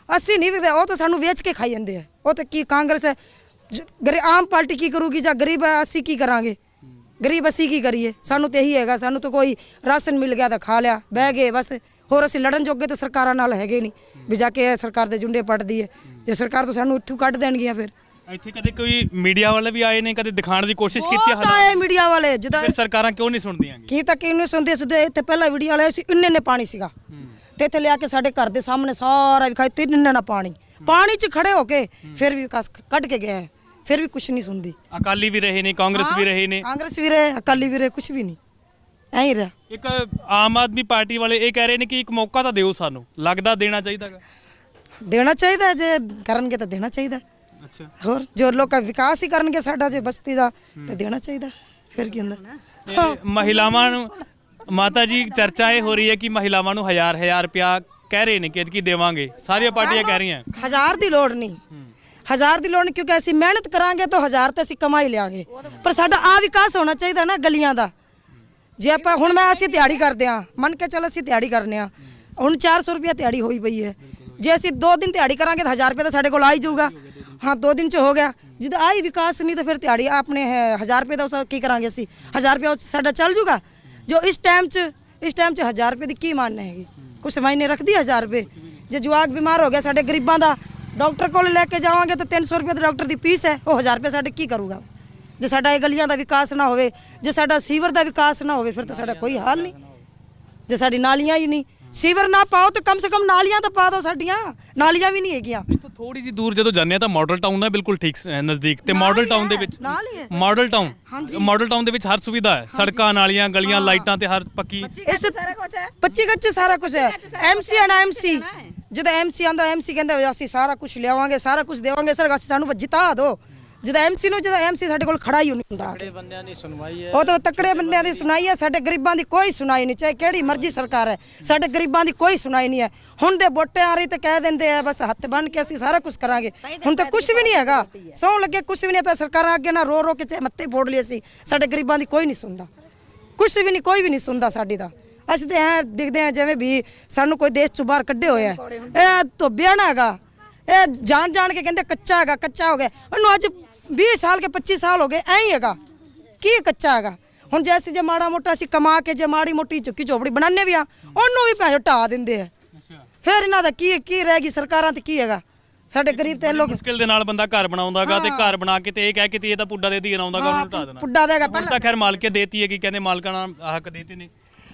ਅਸੀਂ ਨਹੀਂ ਵੇਖਦੇ, ਉਹ ਤਾਂ ਸਾਨੂੰ ਵੇਚ ਕੇ ਖਾਈ ਜਾਂਦੇ ਆ। ਉਹ ਤਾਂ ਕੀ ਕਾਂਗਰਸ ਹੈ, ਆਮ ਪਾਰਟੀ ਕੀ ਕਰੂਗੀ ਜਾਂ ਗਰੀਬ ਅਸੀਂ ਕੀ ਕਰਾਂਗੇ? ਗਰੀਬ ਅਸੀਂ ਕੀ ਕਰੀਏ? ਸਾਨੂੰ ਤਾਂ ਇਹੀ ਹੈਗਾ, ਸਾਨੂੰ ਤਾਂ ਕੋਈ ਰਾਸ਼ਨ ਮਿਲ ਗਿਆ ਤਾਂ ਖਾ ਲਿਆ, ਬਹਿ ਗਏ ਬਸ। ਹੋਰ ਅਸੀਂ ਲੜਨ ਜੋਗੇ ਤਾਂ ਸਰਕਾਰਾਂ ਨਾਲ ਹੈਗੇ ਨਹੀਂ ਵੀ ਜਾ ਕੇ ਸਰਕਾਰ ਦੇ ਜੁੰਡੇ ਪੱਟਦੀ ਹੈ। ਜੇ ਸਰਕਾਰ ਤੋਂ ਸਾਨੂੰ ਇੱਥੋਂ ਕੱਢ ਦੇਣਗੀਆਂ ਫਿਰ। ਇੱਥੇ ਕਦੇ ਕੋਈ ਮੀਡੀਆ ਵਾਲੇ ਵੀ ਆਏ ਨੇ, ਕਦੇ ਦਿਖਾਉਣ ਦੀ ਕੋਸ਼ਿਸ਼ ਕੀਤੀ ਹੈ? ਤਾਂ ਇਹ ਮੀਡੀਆ ਵਾਲੇ ਜਦੋਂ ਫਿਰ ਸਰਕਾਰਾਂ ਕਿਉਂ ਨਹੀਂ ਸੁਣਦੀਆਂ? ਕੀ ਤਾਂ ਕਿਉਂ ਨਹੀਂ ਸੁਣਦੇ? ਇੱਥੇ ਪਹਿਲਾਂ ਵੀਡੀਓ ਵਾਲੇ ਸੀ, ਇੰਨੇ ਪਾਣੀ ਸੀਗਾ ਤੇ ਇੱਥੇ ਲਿਆ ਕੇ ਸਾਡੇ ਘਰ ਦੇ ਸਾਹਮਣੇ ਸਾਰਾ ਵਿਖਾਈ, ਇੰਨਾ ਪਾਣੀ 'ਚ ਖੜੇ ਹੋ ਕੇ ਫਿਰ ਵੀ ਵਿਕਾਸ ਕੱਢ ਕੇ ਗਿਆ, ਫਿਰ ਵੀ ਕੁਝ ਨਹੀਂ ਸੁਣਦੀ। ਅਕਾਲੀ ਵੀ ਰਹੇ ਨੇ, ਕਾਂਗਰਸ ਵੀ ਰਹੇ ਨੇ, ਕਾਂਗਰਸ ਵੀ ਰਹੇ, ਅਕਾਲੀ ਵੀ ਰਹੇ, ਕੁਝ ਵੀ ਨਹੀਂ, ਐਂ ਹੀ ਰਿਹਾ। ਇੱਕ ਆਮ ਆਦਮੀ ਪਾਰਟੀ ਵਾਲੇ ਇਹ ਕਹਿ ਰਹੇ ਨੇ ਕਿ ਇੱਕ ਮੌਕਾ ਤਾਂ ਦਿਓ ਸਾਨੂੰ, ਲੱਗਦਾ ਦੇਣਾ ਚਾਹੀਦਾਗਾ। ਦੇਣਾ ਚਾਹੀਦਾ, ਜੇ ਕਰਨਗੇ ਤਾਂ ਦੇਣਾ ਚਾਹੀਦਾ। ਅੱਛਾ, ਹੋਰ ਜੋ ਲੋਕਾਂ ਵਿਕਾਸ ਹੀ ਕਰਨਗੇ ਸਾਡਾ ਜੇ ਬਸਤੀ ਦਾ ਤੇ ਦੇਣਾ ਚਾਹੀਦਾ, ਫਿਰ ਕੀ ਹੁੰਦਾ। ਮਹਿਲਾਵਾਂ ਨੂੰ ਮਾਤਾ ਜੀ ਚਰਚਾ ਇਹ ਹੋ ਰਹੀ ਹੈ ਕਿ ਮਹਿਲਾਵਾਂ ਨੂੰ 1000 ਰੁਪਇਆ ਕਹਿ ਰਹੇ ਨੇ ਕਿ ਐਤਕੀ ਦੇਵਾਂਗੇ, ਸਾਰੀਆਂ ਪਾਰਟੀਆਂ ਕਹਿ ਰਹੀਆਂ। 1000 ਦੀ ਲੋੜ ਨਹੀਂ, 1000 ਦੀ ਲੋੜ ਨਹੀਂ, ਕਿਉਂਕਿ ਅਸੀਂ ਮਿਹਨਤ ਕਰਾਂਗੇ ਤਾਂ 1000 ਤੇ ਅਸੀਂ ਕਮਾਈ ਲਿਆਂਗੇ। ਪਰ ਸਾਡਾ ਆ ਵਿਕਾਸ ਹੋਣਾ ਚਾਹੀਦਾ ਨਾ ਗਲੀਆਂ ਦਾ। ਜੇ ਆਪਾਂ ਹੁਣ ਅਸੀਂ ਦਿਹਾੜੀ ਕਰਦੇ ਆ, ਮੰਨ ਕੇ ਚੱਲ ਅਸੀਂ ਦਿਹਾੜੀ ਕਰਨੇ ਆ, ਹੁਣ 400 ਰੁਪਇਆ ਦਿਹਾੜੀ ਹੋਈ ਪਈ ਹੈ। ਜੇ ਅਸੀਂ 2 ਦਿਨ ਦਿਹਾੜੀ ਕਰਾਂਗੇ ਤਾਂ 1000 ਰੁਪਇਆ ਤਾਂ ਸਾਡੇ ਕੋਲ ਆ ਹੀ ਜਾਊਗਾ। ਹਾਂ 2 ਦਿਨ 'ਚ ਹੋ ਗਿਆ, ਜਦੋਂ ਆਈ ਵਿਕਾਸ ਨਹੀਂ ਤਾਂ ਫਿਰ ਦਿਹਾੜੀ ਆਪਣੇ 1000 ਰੁਪਏ ਦਾ ਉਸ ਕੀ ਕਰਾਂਗੇ ਅਸੀਂ? 1000 ਰੁਪਇਆ ਸਾਡਾ ਚੱਲ ਜੂਗਾ? ਜੋ ਇਸ ਟਾਈਮ 'ਚ 1000 ਰੁਪਏ ਦੀ ਕੀ ਮਾਨਨਾ ਹੈਗੀ? ਕੁਛ ਮਾਇਨੇ ਰੱਖਦੀ 1000 ਰੁਪਏ? ਜੇ ਜਵਾਕ ਬਿਮਾਰ ਹੋ ਗਿਆ ਸਾਡੇ ਗਰੀਬਾਂ ਦਾ, ਡਾਕਟਰ ਕੋਲ ਲੈ ਕੇ ਜਾਵਾਂਗੇ ਤਾਂ 300 ਰੁਪਏ ਦਾ ਡਾਕਟਰ ਦੀ ਫੀਸ ਹੈ, ਉਹ 1000 ਰੁਪਏ ਸਾਡੇ ਕੀ ਕਰੂਗਾ? ਜੇ ਸਾਡਾ ਇਹ ਗਲੀਆਂ ਦਾ ਵਿਕਾਸ ਨਾ ਹੋਵੇ, ਜੇ ਸਾਡਾ ਸੀਵਰ ਦਾ ਵਿਕਾਸ ਨਾ ਹੋਵੇ, ਫਿਰ ਤਾਂ ਸਾਡਾ ਕੋਈ ਹਾਲ ਨਹੀਂ। ਜੇ ਸਾਡੀ ਨਾਲੀਆਂ ਹੀ ਨਹੀਂ, ਸੀਵਰ ਨਾ ਪਾਓ ਤਾਂ ਕਮ ਸੇ ਕਮ ਨਾਲੀਆਂ ਤਾਂ ਪਾ ਦਿਓ, ਸਾਡੀਆਂ ਨਾਲੀਆਂ ਵੀ ਨਹੀਂ ਹੈਗੀਆਂ। ਇੱਥੋਂ ਥੋੜੀ ਜਿਹੀ ਦੂਰ ਜਦੋਂ ਜਾਂਦੇ ਆ ਤਾਂ ਮਾਡਲ ਟਾਊਨ ਦਾ ਬਿਲਕੁਲ ਠੀਕ ਨਜ਼ਦੀਕ, ਤੇ ਮਾਡਲ ਟਾਊਨ ਦੇ ਵਿੱਚ ਮਾਡਲ ਟਾਊਨ ਦੇ ਵਿੱਚ ਹਰ ਸੁਵਿਧਾ ਹੈ, ਸੜਕਾਂ, ਨਾਲੀਆਂ, ਗਲੀਆਂ, ਲਾਈਟਾਂ ਤੇ ਹਰ ਪੱਕੀ। 25 ਗੱਜ ਸਾਰਾ ਕੁਝ ਹੈ। ਐਮਸੀ ਆਣਾ, ਐਮਸੀ ਜਦੋਂ ਐਮਸੀ ਆਂਦਾ, ਐਮਸੀ ਕਹਿੰਦਾ ਅਸੀਂ ਸਾਰਾ ਕੁਝ ਲਿਆਵਾਂਗੇ, ਸਾਰਾ ਕੁਝ ਦੇਵਾਂਗੇ, ਸਰ ਸਾਨੂੰ ਜਿਤਾ ਦਿਓ। ਜਦੋਂ ਐਮਸੀ ਸਾਡੇ ਕੋਲ ਖੜਾ ਹੀ ਨਹੀਂ ਹੁੰਦਾ। ਬੰਦਿਆਂ ਦੀ ਸੁਣਵਾਈ ਹੈ, ਉਹ ਤਾਂ ਤਕੜੇ ਬੰਦਿਆਂ ਦੀ ਸੁਣਾਈ ਹੈ, ਸਾਡੇ ਗਰੀਬਾਂ ਦੀ ਕੋਈ ਸੁਣਾਈ ਨਹੀਂ, ਚਾਹੇ ਕਿਹੜੀ ਮਰਜ਼ੀ ਸਰਕਾਰ ਹੈ, ਸਾਡੇ ਗਰੀਬਾਂ ਦੀ ਕੋਈ ਸੁਣਾਈ ਨਹੀਂ ਹੈ। ਹੁਣ ਦੇ ਵੋਟਾਂ ਆ ਰਹੀ ਤੇ ਕਹਿ ਦਿੰਦੇ ਆ ਬਸ ਹੱਥ ਬੰਨ ਕੇ ਅਸੀਂ ਸਾਰਾ ਕੁਝ ਕਰਾਂਗੇ। ਹੁਣ ਤਾਂ ਕੁਝ ਵੀ ਨਹੀਂ ਹੈਗਾ, ਸੌਂ ਲੱਗੇ ਕੁਝ ਵੀ ਨਹੀਂ। ਤਾਂ ਸਰਕਾਰਾਂ ਅੱਗੇ ਨਾ ਰੋ ਕੇ ਚਾਹੇ ਮੱਥੇ ਫੋੜ ਲਈ, ਅਸੀਂ ਸਾਡੇ ਗਰੀਬਾਂ ਦੀ ਕੋਈ ਨਹੀਂ ਸੁਣਦਾ, ਕੁਝ ਵੀ ਨਹੀਂ, ਕੋਈ ਵੀ ਨਹੀਂ ਸੁਣਦਾ ਸਾਡੀ ਦਾ। ਅਸੀਂ ਤਾਂ ਐਂ ਦਿਖਦੇ ਆ ਜਿਵੇਂ ਵੀ ਸਾਨੂੰ ਕੋਈ ਦੇਸ਼ ਚੋਂ ਬਾਹਰ ਕੱਢੇ ਹੋਏ ਆ। ਇਹ ਧੋਬਿਆ ਨਾ ਹੈਗਾ, ਇਹ ਜਾਣ ਕੇ ਕਹਿੰਦੇ ਕੱਚਾ ਹੈਗਾ, ਕੱਚਾ ਹੋ ਗਿਆ। ਉਹਨੂੰ ਅੱਜ 20 ਸਾਲ ਕੇ 25 ਸਾਲ ਹੋ ਗਏ, ਐਂ ਹੀ ਹੈਗਾ। ਕੀ ਕੱਚਾ ਹੈਗਾ? ਹੁਣ ਜੇ ਅਸੀਂ ਜੇ ਮਾੜਾ ਮੋਟਾ ਅਸੀਂ ਕਮਾ ਕੇ ਜੇ ਮਾੜੀ ਮੋਟੀ ਝੁੱਕੀ ਝੋਪੜੀ ਬਣਾਉਂਦੇ ਵੀ ਆ, ਉਹਨੂੰ ਵੀ ਭੈਣ ਢਾ ਦਿੰਦੇ ਆ। ਫਿਰ ਇਹਨਾਂ ਦਾ ਕੀ ਰਹਿ ਗਈ? ਸਰਕਾਰਾਂ ਤੇ ਕੀ ਹੈਗਾ? ਸਾਡੇ ਗਰੀਬ ਤੇ ਲੋਕ ਮੁਸ਼ਕਿਲ ਦੇ ਨਾਲ ਬੰਦਾ ਘਰ ਬਣਾਉਂਦਾਗਾ ਤੇ ਘਰ ਬਣਾ ਕੇ ਤੇ ਇਹ ਕਹਿ ਕੇ ਤੇ ਇਹ ਤਾਂ ਪੁੱਡਾ ਦੇ ਦੀ ਆਉਂਦਾਗਾ, ਉਹਨੂੰ ਢਾ ਦੇਣਾ। ਪੁੱਡਾ ਦੇਗਾ ਹੁਣ ਤਾਂ ਖੈਰ ਮਾਲਕੇ ਦੇਤੀ ਹੈ ਕਿ ਕਹਿੰਦੇ ਮਾਲਕਾਂ ਨਾਲ ਹੱਕ ਦੇਤੇ ਨੇ।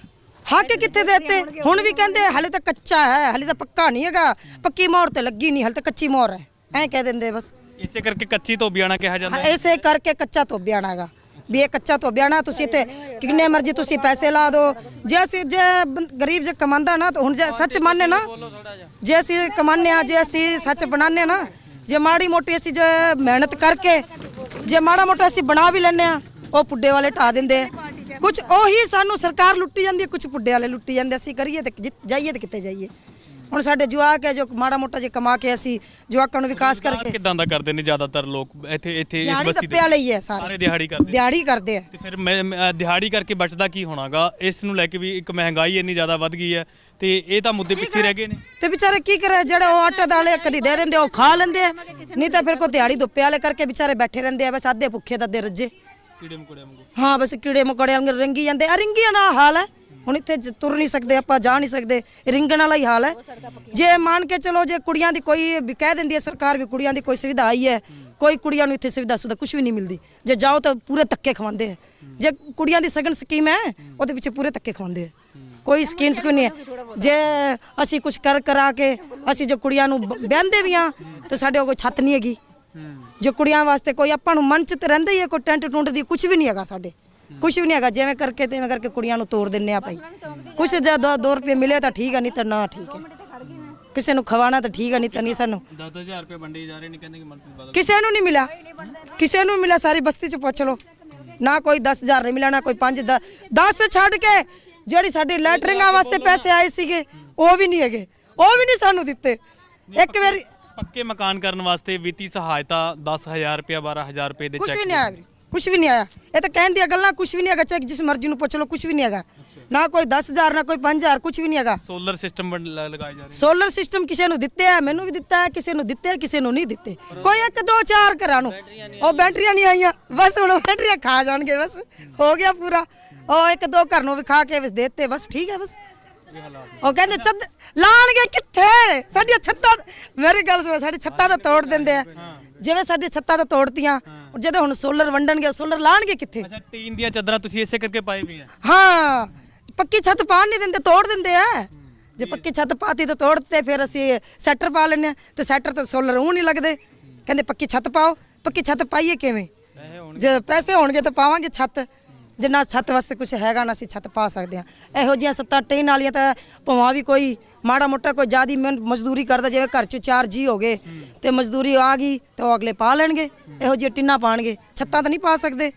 ਹੱਕ ਕਿੱਥੇ ਦੇਤੇ? ਹੁਣ ਵੀ ਕਹਿੰਦੇ ਹਲੇ ਤਾਂ ਕੱਚਾ ਹੈ, ਹਲੇ ਤਾਂ ਪੱਕਾ ਨਹੀਂ ਹੈਗਾ, ਪੱਕੀ ਮੋਹਰ ਤੇ ਲੱਗੀ ਨਹੀਂ, ਹਲੇ ਤਾਂ ਕੱਚੀ ਮੋਹਰ ਹੈ, ਐਂ ਕਹਿ ਦਿੰਦੇ ਬਸ। ਇਸੇ ਕਰਕੇ ਕੱਚੀ ਧੋਬੀਆਣਾ ਕਿਹਾ ਜਾਂਦਾ ਹੈ। ਇਸੇ ਕਰਕੇ ਕੱਚਾ ਧੋਬਿਆਣਾ ਹੈਗਾ ਵੀ ਇਹ ਕੱਚਾ ਧੋਬਿਆਣਾ। ਤੁਸੀਂ ਇੱਥੇ ਕਿੰਨੇ ਮਰਜ਼ੀ ਤੁਸੀਂ ਪੈਸੇ ਲਾ ਦਿਓ, ਜੇ ਅਸੀਂ ਜੇ ਗਰੀਬ ਜੇ ਕਮਾਉਂਦਾ ਨਾ ਤਾਂ ਹੁਣ ਜੇ ਸੱਚ ਮੰਨੇ ਨਾ, ਜੇ ਅਸੀਂ ਕਮਾਉਂਦੇ ਆ, ਜੇ ਅਸੀਂ ਸੱਚ ਬਣਾਉਂਦੇ ਨਾ, ਜੇ ਮਾੜੀ ਮੋਟੀ ਅਸੀਂ ਜੇ ਮਿਹਨਤ ਕਰਕੇ ਜੇ ਮਾੜਾ ਮੋਟਾ ਅਸੀਂ ਬਣਾ ਵੀ ਲੈਂਦੇ ਆ, ਉਹ ਪੁੱਡੇ ਵਾਲੇ ਢਾ ਦਿੰਦੇ। ਕੁਝ ਉਹੀ ਸਾਨੂੰ ਸਰਕਾਰ ਲੁੱਟੀ ਜਾਂਦੀ ਹੈ, ਕੁਝ ਪੁੱਡੇ ਵਾਲੇ ਲੁੱਟੀ ਜਾਂਦੇ। ਅਸੀਂ ਕਰੀਏ ਤੇ ਜਾਈਏ ਤੇ ਕਿੱਥੇ ਜਾਈਏ? ਹੁਣ ਸਾਡੇ ਜਵਾਕ ਹੈ ਜੋ ਮਾੜਾ ਮੋਟਾ ਜੇ ਕਮਾ ਕੇ ਅਸੀਂ ਜਵਾਕਾਂ ਨੂੰ ਵਿਕਾਸ ਕਰਕੇ ਕਿਦਾਂ ਦਾ ਕਰਦੇ ਨੇ ਜ਼ਿਆਦਾਤਰ ਲੋਕ ਇੱਥੇ ਇਸ ਦਿਹਾੜੀ ਬਸਤੀ ਦੱਪਿਆ ਲਈ ਹੈ ਸਾਰੇ ਸਾਰੇ ਦਿਹਾੜੀ ਕਰਦੇ ਦਿਹਾੜੀ ਕਰਦੇ ਆ ਤੇ ਫਿਰ ਦਿਹਾੜੀ ਕਰਕੇ ਬਚਦਾ ਕੀ ਹੋਣਾਗਾ? ਇਸ ਨੂੰ ਲੈ ਕੇ ਵੀ ਇੱਕ ਮਹਿੰਗਾਈ ਇੰਨੀ ਜ਼ਿਆਦਾ ਵੱਧ ਗਈ ਹੈ ਤੇ ਇਹ ਤਾਂ ਮੁੱਦੇ ਪਿੱਛੇ ਰਹਿ ਗਏ ਨੇ। ਤੇ ਵਿਚਾਰੇ ਕੀ ਕਰੇ, ਜਿਹੜੇ ਉਹ ਆਟਾ ਦਾਲੇ ਕਦੀ ਦੇ ਦਿੰਦੇ ਉਹ ਖਾ ਲੈਂਦੇ ਆ, ਨਹੀਂ ਤਾਂ ਫਿਰ ਕੋਈ ਦਿਹਾੜੀ ਦੁੱਪੇ ਵਾਲੇ ਕਰਕੇ ਵਿਚਾਰੇ ਬੈਠੇ ਰਹਿੰਦੇ ਆ, ਬਸ ਅੱਧੇ ਭੁੱਖੇ ਤੇ ਅੱਧੇ ਰੱਜੇ। ਕੀੜੇ ਮਕੌੜੇ ਵਾਂਗੂ। ਹਾਂ ਬਸ ਕੀੜੇ ਮਕੌੜੇ ਵਾਂਗ ਰਿੰਗੀ ਜਾਂਦੇ ਆ, ਰਿੰਗੀਆਂ ਦਾ ਹਾਲ ਹੈ। ਹੁਣ ਇੱਥੇ ਤੁਰ ਨਹੀਂ ਸਕਦੇ ਆਪਾਂ, ਜਾ ਨਹੀਂ ਸਕਦੇ, ਰਿੰਗਣ ਵਾਲਾ ਹੀ ਹਾਲ ਹੈ। ਜੇ ਮੰਨ ਕੇ ਚਲੋ ਜੇ ਕੁੜੀਆਂ ਦੀ ਕੋਈ ਵੀ ਕਹਿ ਦਿੰਦੀ ਹੈ ਸਰਕਾਰ ਵੀ ਕੁੜੀਆਂ ਦੀ ਕੋਈ ਸੁਵਿਧਾ ਆਈ ਹੈ, ਕੋਈ ਕੁੜੀਆਂ ਨੂੰ ਇੱਥੇ ਸੁਵਿਧਾ ਕੁਝ ਵੀ ਨਹੀਂ ਮਿਲਦੀ। ਜੇ ਜਾਓ ਤਾਂ ਪੂਰੇ ਧੱਕੇ ਖਵਾਉਂਦੇ ਆ। ਜੇ ਕੁੜੀਆਂ ਦੀ ਸਗਨ ਸਕੀਮ ਹੈ ਉਹਦੇ ਪਿੱਛੇ ਪੂਰੇ ਧੱਕੇ ਖਵਾਉਂਦੇ ਆ, ਕੋਈ ਸਕੀਮ ਕੋਈ ਨਹੀਂ ਹੈ। ਜੇ ਅਸੀਂ ਕੁਝ ਕਰਾ ਕੇ ਅਸੀਂ ਜੋ ਕੁੜੀਆਂ ਨੂੰ ਬਹਿੰਦੇ ਵੀ ਆ ਤੇ ਸਾਡੇ ਕੋਲ ਕੋਈ ਛੱਤ ਨਹੀਂ ਹੈਗੀ। ਜੋ ਕੁੜੀਆਂ ਵਾਸਤੇ ਕੋਈ ਆਪਾਂ ਨੂੰ ਮਨ ਚ ਤੇ ਰਹਿੰਦਾ ਹੀ ਹੈ, ਕੋਈ ਟੈਂਟ ਟੁੰਟ ਦੀ ਕੁਝ ਵੀ ਨਹੀਂ ਹੈਗਾ ਸਾਡੇ, ਕੁਝ ਵੀ ਨਹੀਂ ਹੈਗਾ। ਜਿਵੇਂ ਕਰਕੇ ਤਿਵੇਂ ਕਰਕੇ ਕੁੜੀਆਂ ਨੂੰ ਤੋੜ ਦਿੰਨੇ ਆ ਭਾਈ। ਕੁਛ ਜੇ 2 ਰੁਪਏ ਮਿਲੇ ਤਾਂ ਠੀਕ ਹੈ, ਨਹੀਂ ਤਾਂ ਨਾ ਠੀਕ ਹੈ। ਕਿਸੇ ਨੂੰ ਖਵਾਣਾ ਤਾਂ ਠੀਕ ਹੈ, ਨਹੀਂ ਤਾਂ ਨਹੀਂ। ਸਾਨੂੰ 10,000 ਰੁਪਏ ਵੰਡੇ ਜਾ ਰਹੇ ਨੇ, ਕਹਿੰਦੇ ਕਿ ਮਨਪ੍ਰੀਤ ਬਾਦਲ ਕਿਸੇ ਨੂੰ ਨਹੀਂ ਮਿਲਾ, ਕਿਸੇ ਨੂੰ ਮਿਲਾ। ਸਾਰੀ ਬਸਤੀ ਚ ਪੁੱਛ ਲਓ, ਨਾ ਕੋਈ 10,000 ਨਹੀਂ ਮਿਲਾ, ਨਾ ਕੋਈ 5 10 ਛੱਡ ਕੇ ਜਿਹੜੀ ਸਾਡੀ ਲੈਟਰਿੰਗਾਂ ਵਾਸਤੇ ਪੈਸੇ ਆਏ ਸੀਗੇ ਉਹ ਵੀ ਨਹੀਂ ਹੈਗੇ, ਉਹ ਵੀ ਨਹੀਂ ਸਾਨੂੰ ਦਿੱਤੇ। ਇੱਕ ਵਾਰੀ ਪੱਕੇ ਮਕਾਨ ਕਰਨ ਵਾਸਤੇ ਵਿੱਤੀ ਸਹਾਇਤਾ 10,000 ਰੁਪਏ 12,000 ਰੁਪਏ ਦੇ ਕੁਝ ਚੈੱਕ ਵੀ ਨਹੀਂ ਆਇਆ, ਕੁਝ ਵੀ ਨਹੀਂ ਆਇਆ। ਇਹ ਤਾਂ ਕਹਿਣ ਦੀਆਂ ਗੱਲਾਂ, ਕੁਝ ਵੀ ਨਹੀਂ ਹੈਗਾ। ਚੈੱਕ ਜਿਸ ਮਰਜ਼ੀ ਨੂੰ ਪੁੱਛ ਲਓ, ਕੁਝ ਵੀ ਨਹੀਂ ਹੈਗਾ। ਨਾ ਕੋਈ 10,000 ਨਾ ਕੋਈ 5,000, ਕੁਝ ਵੀ ਨਹੀਂ ਹੈਗਾ। ਸੋਲਰ ਸਿਸਟਮ ਲਗਾਏ ਜਾ ਰਹੇ ਸੋਲਰ ਸਿਸਟਮ ਕਿਸੇ ਨੂੰ ਦਿੱਤੇ ਆ, ਮੈਨੂੰ ਵੀ ਦਿੱਤਾ ਹੈ, ਕਿਸੇ ਨੂੰ ਦਿੱਤੇ, ਕਿਸੇ ਨੂੰ ਨਹੀਂ ਦਿੱਤੇ। ਕੋਈ 1 2 4 ਘਰਾਂ ਨੂੰ ਉਹ ਬੈਟਰੀਆਂ ਨਹੀਂ ਆਈਆਂ, ਬਸ ਹੁਣ ਬੈਟਰੀਆਂ ਖਾ ਜਾਣਗੇ, ਬਸ ਹੋ ਗਿਆ ਪੂਰਾ। ਉਹ 1 2 ਘਰ ਨੂੰ ਵਿਖਾ ਕੇ ਬਸ ਦੇਤੇ, ਬਸ ਠੀਕ ਹੈ। ਬਸ ਉਹ ਕਹਿੰਦੇ ਛੱਤ ਲਾਣਗੇ ਕਿੱਥੇ? ਸਾਡੀਆਂ ਛੱਤਾਂ, ਮੇਰੀ ਗੱਲ ਸੁਣੋ, ਸਾਡੀ ਛੱਤਾਂ ਤਾਂ ਤੋੜ ਦਿੰਦੇ ਆ। ਜਿਵੇਂ ਸਾਡੀ ਛੱਤਾਂ ਤਾਂ ਤੋੜਤੀਆਂ, ਜਦੋਂ ਹੁਣ ਸੋਲਰ ਵੰਡਣਗੇ, ਸੋਲਰ ਲਾਣਗੇ ਕਿੱਥੇ? ਅੱਛਾ, ਟੀਨ ਦੀਆਂ ਚਾਦਰਾਂ ਤੁਸੀਂ ਇਸੇ ਕਰਕੇ ਪਾਏ ਵੀ ਆ? ਹਾਂ, ਪੱਕੀ ਛੱਤ ਪਾਣ ਨਹੀਂ ਦਿੰਦੇ, ਤੋੜ ਦਿੰਦੇ ਆ। ਜੇ ਪੱਕੀ ਛੱਤ ਪਾਤੀ ਤਾਂ ਤੋੜਤੇ, ਫਿਰ ਅਸੀਂ ਸੈਟਰ ਪਾ ਲੈਂਦੇ ਆ, ਤੇ ਸੈਟਰ ਤੇ ਸੋਲਰ ਉਹ ਨਹੀਂ ਲੱਗਦੇ। ਕਹਿੰਦੇ ਪੱਕੀ ਛੱਤ ਪਾਓ। ਪੱਕੀ ਛੱਤ ਪਾਈਏ ਕਿਵੇਂ? ਜੇ ਪੈਸੇ ਹੋਣਗੇ ਤਾਂ ਪਾਵਾਂਗੇ ਛੱਤ। ਜੇ ਨਾ ਛੱਤ ਵਾਸਤੇ ਕੁਝ ਹੈਗਾ ਨਾ ਅਸੀਂ ਛੱਤ ਪਾ ਸਕਦੇ ਹਾਂ। ਇਹੋ ਜਿਹੀਆਂ ਸੱਤਾਂ ਟ੍ਰੇਨ ਵਾਲੀਆਂ ਤਾਂ ਭਾਵੇਂ ਵੀ ਕੋਈ ਮਾੜਾ ਮੋਟਾ ਕੋਈ ਜ਼ਿਆਦੀ ਮਜ਼ਦੂਰੀ ਕਰਦਾ, ਜਿਵੇਂ ਘਰ 'ਚ 4 ਜੀ ਹੋ ਗਏ ਤੇ ਮਜ਼ਦੂਰੀ ਆ ਗਈ ਤਾਂ ਉਹ ਅਗਲੇ ਪਾ ਲੈਣਗੇ, ਇਹੋ ਜਿਹੇ ਟਿੰਨਾਂ ਪਾਣਗੇ, ਛੱਤਾਂ ਤਾਂ ਨਹੀਂ ਪਾ ਸਕਦੇ।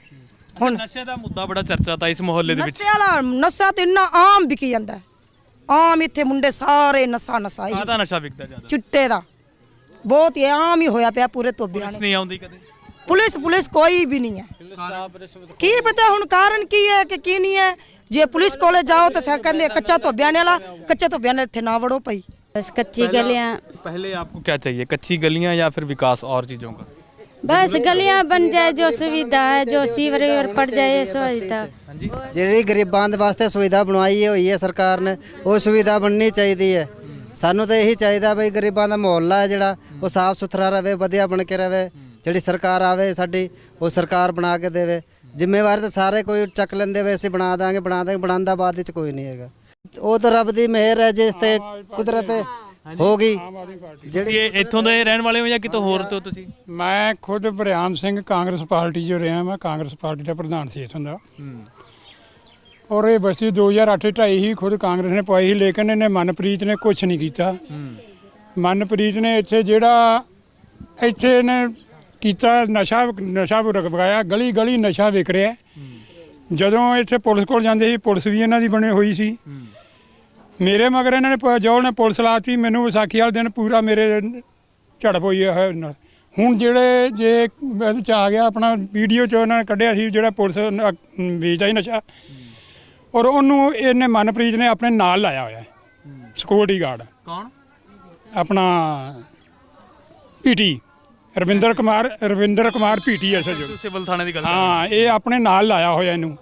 ਹੁਣ ਨਸ਼ੇ ਦਾ ਮੁੱਦਾ ਬੜਾ ਚਰਚਾ ਤਾਂ ਇਸ ਮੁਹੱਲੇ ਦੇ ਵਿੱਚ। ਨਸ਼ੇ ਵਾਲਾ ਨਸ਼ਾ ਤਾਂ ਇੰਨਾ ਆਮ ਵਿਕੀ ਜਾਂਦਾ, ਆਮ। ਇੱਥੇ ਮੁੰਡੇ ਸਾਰੇ ਨਸ਼ਾ ਹੀ ਕਾਹਦਾ ਨਸ਼ਾ ਵਿਕਦਾ ਜ਼ਿਆਦਾ? ਚਿੱਟੇ ਦਾ ਬਹੁਤ ਹੀ ਆਮ ਹੀ ਹੋਇਆ ਪਿਆ ਪੂਰੇ ਤੋਬਿਆਂ ਪੁਲਿਸ ਨੇ। ਨਹੀਂ ਆਉਂਦੀ ਕਦੇ? ਪੁਲਿਸ ਕੋਈ ਵੀ ਨਹੀਂ ਹੈ। ਕੀ ਪਤਾ ਹੁਣ ਕਾਰਨ ਕੀ ਹੈ ਕਿ ਕੀ ਨਹੀਂ ਹੈ। ਜੇ ਪੁਲਿਸ ਕੋਲੇ ਜਾਓ ਤਾਂ ਕਹਿੰਦੇ ਕੱਚਾ ਧੋਬਿਆਂ ਵਾਲਾ, ਕੱਚੇ ਧੋਬਿਆਂ ਨੇ ਇੱਥੇ ਨਾ ਵੜੋ ਭਾਈ। बस कच्ची गलियाँ, पहले आपको क्या चाहिए, कच्ची गलियां या फिर विकास और चीज़ों का? बस गलियाँ बन जाए, जो सुविधा है, जो सीवर वीवर पड़ जाए, सुविधा। ਜਿਹੜੀ ਗਰੀਬਾਂ ਦੇ ਵਾਸਤੇ ਸੁਵਿਧਾ ਬਣਵਾਈ ਹੋਈ ਹੈ ਸਰਕਾਰ ਨੇ, ਉਹ ਸੁਵਿਧਾ ਬਣਨੀ ਚਾਹੀਦੀ ਹੈ। ਸਾਨੂੰ ਤਾਂ ਇਹੀ ਚਾਹੀਦਾ ਬਈ ਗਰੀਬਾਂ ਦਾ ਮੁਹੱਲਾ ਹੈ ਜਿਹੜਾ ਉਹ ਸਾਫ਼ ਸੁਥਰਾ ਰਹੇ, ਵਧੀਆ ਬਣ ਕੇ ਰਹੇ। ਜਿਹੜੀ ਸਰਕਾਰ ਆਵੇ ਸਾਡੀ, ਉਹ ਸਰਕਾਰ ਬਣਾ ਕੇ ਦੇਵੇ। ਜ਼ਿੰਮੇਵਾਰੀ ਤਾਂ ਸਾਰੇ ਕੋਈ ਚੱਕ ਲੈਂਦੇ ਵੇ, ਅਸੀਂ ਬਣਾ ਦਾਂਗੇ ਬਣਾਉਣ ਦਾ ਬਾਅਦ ਵਿੱਚ ਕੋਈ ਨਹੀਂ ਹੈਗਾ। ਉਹ ਤਾਂ ਰੱਬ ਦੀ ਮਿਹਰ ਹੈ, ਜਿਸ ਤੇ ਕੁਦਰਤ ਹੋ ਗਈ। ਜਿਹੜੀ ਇੱਥੋਂ ਦੇ ਰਹਿਣ ਵਾਲੇ ਹੋ ਜਾਂ ਕਿਤੋਂ ਹੋਰ ਤੋਂ ਤੁਸੀਂ? ਮੈਂ ਖੁਦ ਬਰਿਆਮ ਸਿੰਘ ਕਾਂਗਰਸ ਪਾਰਟੀ 'ਚ ਰਿਹਾ। ਮੈਂ ਕਾਂਗਰਸ ਪਾਰਟੀ ਦਾ ਪ੍ਰਧਾਨ ਸੀ ਇੱਥੋਂ ਦਾ। ਔਰ ਇਹ ਬਸੀ 2008 ਢਾਈ ਹੀ ਖੁਦ ਕਾਂਗਰਸ ਨੇ ਪਵਾਈ ਸੀ, ਲੇਕਿਨ ਇਹਨੇ ਮਨਪ੍ਰੀਤ ਨੇ ਕੁਝ ਨਹੀਂ ਕੀਤਾ। ਮਨਪ੍ਰੀਤ ਨੇ ਇੱਥੇ ਇਹਨੇ ਕੀਤਾ ਨਸ਼ਾ ਰਗਵਾਇਆ, ਗਲੀ ਗਲੀ ਨਸ਼ਾ ਵਿਕ ਰਿਹਾ। ਜਦੋਂ ਇੱਥੇ ਪੁਲਿਸ ਕੋਲ ਜਾਂਦੇ ਸੀ, ਪੁਲਿਸ ਵੀ ਇਹਨਾਂ ਦੀ ਬਣੀ ਹੋਈ ਸੀ। ਮੇਰੇ ਮਗਰ ਇਹਨਾਂ ਨੇ ਜੋਲ ਨੇ ਪੁਲਿਸ ਲਾਤੀ। ਮੈਨੂੰ ਵਿਸਾਖੀ ਵਾਲੇ ਦਿਨ ਪੂਰਾ ਮੇਰੇ ਝੜਪ ਹੋਈ ਹੈ ਨਾਲ। ਹੁਣ ਜਿਹੜੇ ਜੇ ਇਹਦੇ 'ਚ ਆ ਗਿਆ ਆਪਣਾ ਵੀਡੀਓ 'ਚ ਉਹਨਾਂ ਨੇ ਕੱਢਿਆ ਸੀ ਜਿਹੜਾ ਪੁਲਿਸ ਵੇਚਦਾ ਸੀ ਨਸ਼ਾ, ਔਰ ਉਹਨੂੰ ਇਹਨੇ ਮਨਪ੍ਰੀਤ ਨੇ ਆਪਣੇ ਨਾਲ ਲਾਇਆ ਹੋਇਆ ਸਿਕਿਉਰਿਟੀ ਗਾਰਡ। ਕੌਣ? ਆਪਣਾ PT Ravinder Kumar PT S ਜੋ ਸਿਵਲ ਥਾਣੇ ਦੀ ਗੱਲ? ਹਾਂ, ਇਹ ਆਪਣੇ ਨਾਲ ਲਾਇਆ ਹੋਇਆ ਇਹਨੂੰ।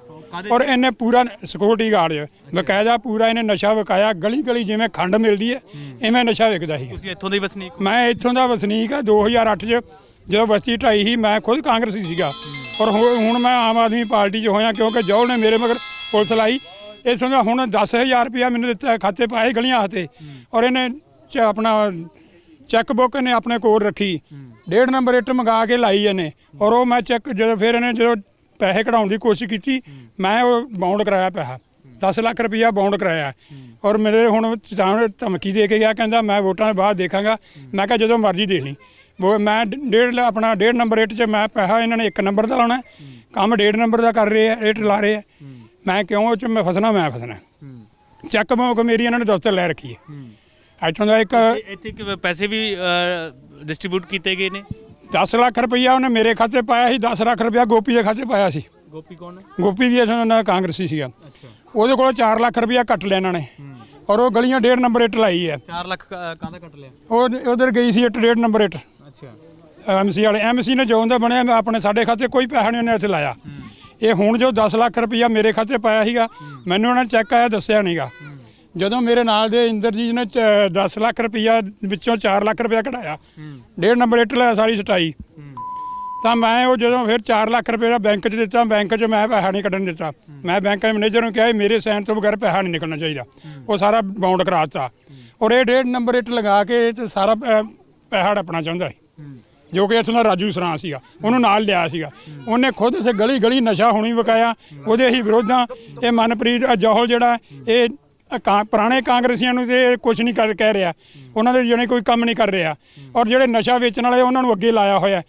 ਔਰ ਇਹਨੇ ਪੂਰਾ ਸਿਕਿਉਰਿਟੀ ਗਾਰਡ ਬਕਾਇਦਾ ਪੂਰਾ ਇਹਨੇ ਨਸ਼ਾ ਵਿਕਾਇਆ। ਗਲੀ ਗਲੀ ਜਿਵੇਂ ਖੰਡ ਮਿਲਦੀ ਹੈ ਇਵੇਂ ਨਸ਼ਾ ਵਿਕਦਾ ਸੀ। ਤੁਸੀਂ ਇੱਥੋਂ ਦੇ ਵਸਨੀਕ? ਮੈਂ ਇੱਥੋਂ ਦਾ ਵਸਨੀਕ ਹਾਂ। 2008 'ਚ ਜਦੋਂ ਬਸਤੀ ਢਾਈ ਸੀ, ਮੈਂ ਖੁਦ ਕਾਂਗਰਸੀ ਸੀਗਾ। ਔਰ ਹੁਣ ਮੈਂ ਆਮ ਆਦਮੀ ਪਾਰਟੀ 'ਚ ਹੋਇਆ, ਕਿਉਂਕਿ ਜੌਲ ਨੇ ਮੇਰੇ ਮਗਰ ਪੁਲਿਸ ਲਾਈ। ਇਸ ਦਾ ਹੁਣ 10,000 ਰੁਪਇਆ ਮੈਨੂੰ ਦਿੱਤਾ, ਖਾਤੇ ਪਾਏ ਗਲੀਆਂ ਹੱਥੇ। ਔਰ ਇਹਨੇ ਆਪਣਾ ਚੈੱਕ ਬੁੱਕ ਇਹਨੇ ਆਪਣੇ ਕੋਲ ਰੱਖੀ, 1.5 ਨੰਬਰ ਇੱਟ ਮੰਗਾ ਕੇ ਲਾਈ ਇਹਨੇ। ਔਰ ਉਹ ਮੈਂ ਚੈੱਕ ਜਦੋਂ ਪੈਸੇ ਕਢਾਉਣ ਦੀ ਕੋਸ਼ਿਸ਼ ਕੀਤੀ, ਮੈਂ ਉਹ ਬਾਉਂਡ ਕਰਾਇਆ ਪੈਸਾ, 10 ਲੱਖ ਰੁਪਈਆ ਬਾਉਂਡ ਕਰਾਇਆ। ਔਰ ਮੇਰੇ ਹੁਣ ਧਮਕੀ ਦੇ ਕੇ ਗਿਆ, ਕਹਿੰਦਾ ਮੈਂ ਵੋਟਾਂ ਦੇ ਬਾਅਦ ਦੇਖਾਂਗਾ। ਮੈਂ ਕਿਹਾ ਜਦੋਂ ਮਰਜ਼ੀ ਦੇਖ ਲਈ। ਮੈਂ 1.5 ਨੰਬਰ ਇੱਟ 'ਚ ਮੈਂ ਪੈਸਾ ਇਹਨਾਂ ਨੇ 1 ਨੰਬਰ ਦਾ ਲਾਉਣਾ, ਕੰਮ 1.5 ਨੰਬਰ ਦਾ ਕਰ ਰਹੇ ਆ, ਰੇਟ ਲਾ ਰਹੇ ਆ। ਮੈਂ ਕਿਉਂ ਉਹ 'ਚ ਮੈਂ ਫਸਣਾ ਚੈੱਕ ਬੁੱਕ ਮੇਰੀ ਇਹਨਾਂ ਨੇ ਦਫ਼ਤਰ ਲੈ ਰੱਖੀ ਹੈ। ਇੱਥੋਂ ਦਾ ਇੱਕ ਇੱਥੇ ਕਿ ਪੈਸੇ ਵੀ ਡਿਸਟ੍ਰੀਬਿਊਟ ਕੀਤੇ ਗਏ ਨੇ। 10 ਲੱਖ ਰੁਪਈਆ ਉਹਨੇ ਮੇਰੇ ਖਾਤੇ ਪਾਇਆ ਸੀ, 10 ਲੱਖ ਰੁਪਈਆ ਗੋਪੀ ਦੇ ਖਾਤੇ ਪਾਇਆ ਸੀ। ਗੋਪੀ ਕੌਣ ਹੈ? ਗੋਪੀ ਦੀ ਉਹਨਾਂ ਕਾਂਗਰਸੀ ਸੀਗਾ। ਉਹਦੇ ਕੋਲ 4 ਲੱਖ ਰੁਪਈਆ ਕੱਟ ਲਿਆ ਇਹਨਾਂ ਨੇ, ਔਰ ਉਹ ਗਲੀਆਂ 1.5 ਨੰਬਰ ਇੱਟ ਲਾਈ ਹੈ। 4 ਲੱਖ ਕਾਹਦਾ ਕੱਟ ਲਿਆ? ਉਹ ਉਧਰ ਗਈ ਸੀ ਇੱਟ 1.5 ਨੰਬਰ ਇੱਟ। ਅੱਛਾ। ਐਮਸੀ ਵਾਲੇ ਐਮਸੀ ਨੇ ਜੋ ਉਹਦਾ ਬਣਿਆ ਆਪਣੇ ਸਾਡੇ ਖਾਤੇ ਕੋਈ ਪੈਸਾ ਨਹੀਂ ਉਹਨੇ ਇੱਥੇ ਲਾਇਆ। ਇਹ ਹੁਣ ਜੋ 10 ਲੱਖ ਰੁਪਈਆ ਮੇਰੇ ਖਾਤੇ ਪਾਇਆ ਸੀਗਾ, ਮੈਨੂੰ ਉਹਨਾਂ ਨੇ ਚੈੱਕ ਆਇਆ ਦੱਸਿਆ ਨਹੀਂਗਾ। ਜਦੋਂ ਮੇਰੇ ਨਾਲ ਦੇ ਇੰਦਰਜੀਤ ਨੇ 10 ਲੱਖ ਰੁਪਈਆ ਵਿੱਚੋਂ 4 ਲੱਖ ਰੁਪਈਆ ਕਢਾਇਆ, 1.5 ਨੰਬਰ ਇੱਟ ਲਾਇਆ ਸਾਰੀ ਸਟਾਈ, ਤਾਂ ਮੈਂ ਉਹ ਜਦੋਂ ਫਿਰ 4 ਲੱਖ ਰੁਪਏ ਦਾ ਬੈਂਕ 'ਚ ਦਿੱਤਾ, ਬੈਂਕ 'ਚ ਮੈਂ ਪੈਸਾ ਨਹੀਂ ਕੱਢਣ ਦਿੱਤਾ। ਮੈਂ ਬੈਂਕ ਦੇ ਮੈਨੇਜਰ ਨੂੰ ਕਿਹਾ ਮੇਰੇ ਸਾਈਨ ਤੋਂ ਬਗੈਰ ਪੈਸਾ ਨਹੀਂ ਨਿਕਲਣਾ ਚਾਹੀਦਾ, ਉਹ ਸਾਰਾ ਬਾਉਂਡ ਕਰਾ ਦਿੱਤਾ। ਔਰ ਇਹ 1.5 ਨੰਬਰ ਇੱਟ ਲਗਾ ਕੇ ਤੇ ਸਾਰਾ ਪੈਸਾ ਹੜਪਣਾ ਚਾਹੁੰਦਾ ਸੀ, ਜੋ ਕਿ ਇੱਥੋਂ ਦਾ ਰਾਜੂ ਸਰਾਂ ਸੀਗਾ, ਉਹਨੂੰ ਨਾਲ ਲਿਆ ਸੀਗਾ। ਉਹਨੇ ਖੁਦ ਇੱਥੇ ਗਲੀ ਗਲੀ ਨਸ਼ਾ ਹੋਣੀ ਵਿਕਾਇਆ, ਉਹਦੇ ਹੀ ਵਿਰੋਧਾਂ। ਇਹ ਮਨਪ੍ਰੀਤ ਜੌਹਲ ਜਿਹੜਾ ਇਹ ਪੁਰਾਣੇ ਕਾਂਗਰਸੀਆਂ ਨੂੰ ਤੇ ਕੁਝ ਨਹੀਂ ਕਹਿ ਰਿਹਾ, ਉਹਨਾਂ ਦੇ ਜਿਹੜੇ ਕੋਈ ਕੰਮ ਨਹੀਂ ਕਰ ਰਿਹਾ। ਔਰ ਜਿਹੜੇ ਨਸ਼ਾ ਵੇਚਣ ਵਾਲੇ ਉਹਨਾਂ ਨੂੰ ਅੱਗੇ ਲਾਇਆ ਹੋਇਆ।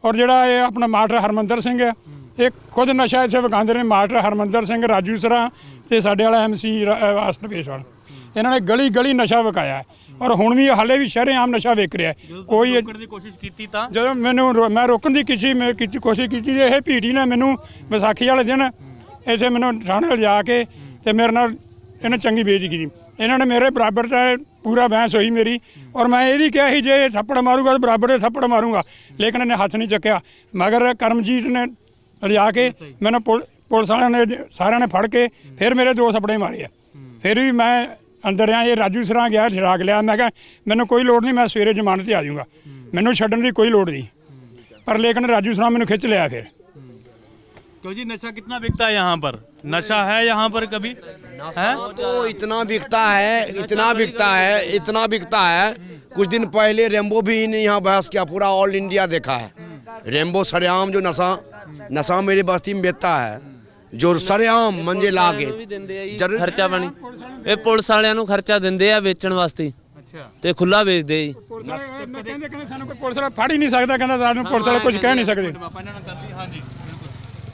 ਔਰ ਜਿਹੜਾ ਇਹ ਆਪਣਾ ਮਾਸਟਰ ਹਰਮੰਦਰ ਸਿੰਘ ਹੈ, ਇਹ ਖੁਦ ਨਸ਼ਾ ਇੱਥੇ ਵਿਕਾਉਂਦੇ ਨੇ। ਮਾਸਟਰ ਹਰਮੰਦਰ ਸਿੰਘ, ਰਾਜੂ ਸਰਾਂ ਤੇ ਸਾਡੇ ਵਾਲਾ ਐਮਸੀ ਆਸਟਰ ਪੇਸ਼ਵਾਲ, ਇਹਨਾਂ ਨੇ ਗਲੀ ਗਲੀ ਨਸ਼ਾ ਵਿਕਾਇਆ। ਔਰ ਹੁਣ ਵੀ ਹਾਲੇ ਵੀ ਸ਼ਰੇਆਮ ਨਸ਼ਾ ਵਿਕ ਰਿਹਾ। ਕੋਈ ਰੋਕਣ ਦੀ ਕੋਸ਼ਿਸ਼ ਕੀਤੀ ਤਾਂ ਜਦੋਂ ਮੈਂ ਰੋਕਣ ਦੀ ਕੋਸ਼ਿਸ਼ ਕੀਤੀ, ਇਹ ਪੀਟੀ ਨੇ ਮੈਨੂੰ ਵਿਸਾਖੀ ਵਾਲੇ ਦਿਨ ਇੱਥੇ ਮੈਨੂੰ ਥਾਣੇ ਲਿਜਾ ਕੇ ਤੇ ਮੇਰੇ ਨਾਲ ਇਹਨੇ ਚੰਗੀ ਬੇਇੱਜ਼ਤੀ ਕੀਤੀ। ਇਹਨਾਂ ਨੇ ਮੇਰੇ ਬਰਾਬਰ ਤਾਂ ਪੂਰਾ ਬਹਿਸ ਹੋਈ ਮੇਰੀ, ਔਰ ਮੈਂ ਇਹ ਵੀ ਕਿਹਾ ਸੀ ਜੇ ਥੱਪੜ ਮਾਰੂਗਾ ਤਾਂ ਬਰਾਬਰ ਦੇ ਥੱਪੜ ਮਾਰੂੰਗਾ, ਲੇਕਿਨ ਇਹਨੇ ਹੱਥ ਨਹੀਂ ਚੱਕਿਆ। ਮਗਰ ਕਰਮਜੀਤ ਨੇ ਲਿਜਾ ਕੇ ਮੈਨੂੰ ਪੁਲਿਸ ਵਾਲਿਆਂ ਨੇ ਸਾਰਿਆਂ ਨੇ ਫੜ ਕੇ ਫਿਰ ਮੇਰੇ 2 ਥੱਪੜੇ ਮਾਰੇ ਆ। ਫਿਰ ਵੀ ਮੈਂ ਅੰਦਰ ਰਿਹਾ। ਇਹ ਰਾਜੂ ਸਰਾਂ ਗਿਆ, ਛੜਾਕ ਲਿਆ। ਮੈਂ ਕਿਹਾ ਮੈਨੂੰ ਕੋਈ ਲੋੜ ਨਹੀਂ, ਮੈਂ ਸਵੇਰੇ ਜ਼ਮਾਨਤ 'ਤੇ ਆ ਜਾਊਂਗਾ, ਮੈਨੂੰ ਛੱਡਣ ਦੀ ਕੋਈ ਲੋੜ ਨਹੀਂ। पर लेकिन राजू सराम मैंने खिंच लिया फिर। क्यों जी नशा कितना बिकता है यहाँ पर? नशा है यहाँ पर कभी? नशा तो इतना बिकता है, इतना बिकता है। कुछ दिन पहले रेम्बो भी यहाँ बहस किया, पूरा ऑल इंडिया देखा है। रेम्बो सरेआम जो नशा मेरी बस्ती में बेचता है, जो सरेआम मंजे ला के खर्चा बनी ये पुलिस वालियां नूं खर्चा दिंदे आ बेचण वास्ते ਤੇ ਖੁੱਲਾ ਵੇਚਦੇ ਜੀ। ਕਹਿੰਦੇ ਸਾਨੂੰ ਕੋਈ ਪੁਲਿਸ ਵਾਲਾ ਫੜ ਹੀ ਨਹੀਂ ਸਕਦਾ, ਕਹਿੰਦਾ ਸਾਨੂੰ ਪੁਲਿਸ ਵਾਲੇ ਕੁਝ ਕਹਿ ਨਹੀਂ ਸਕਦੇ।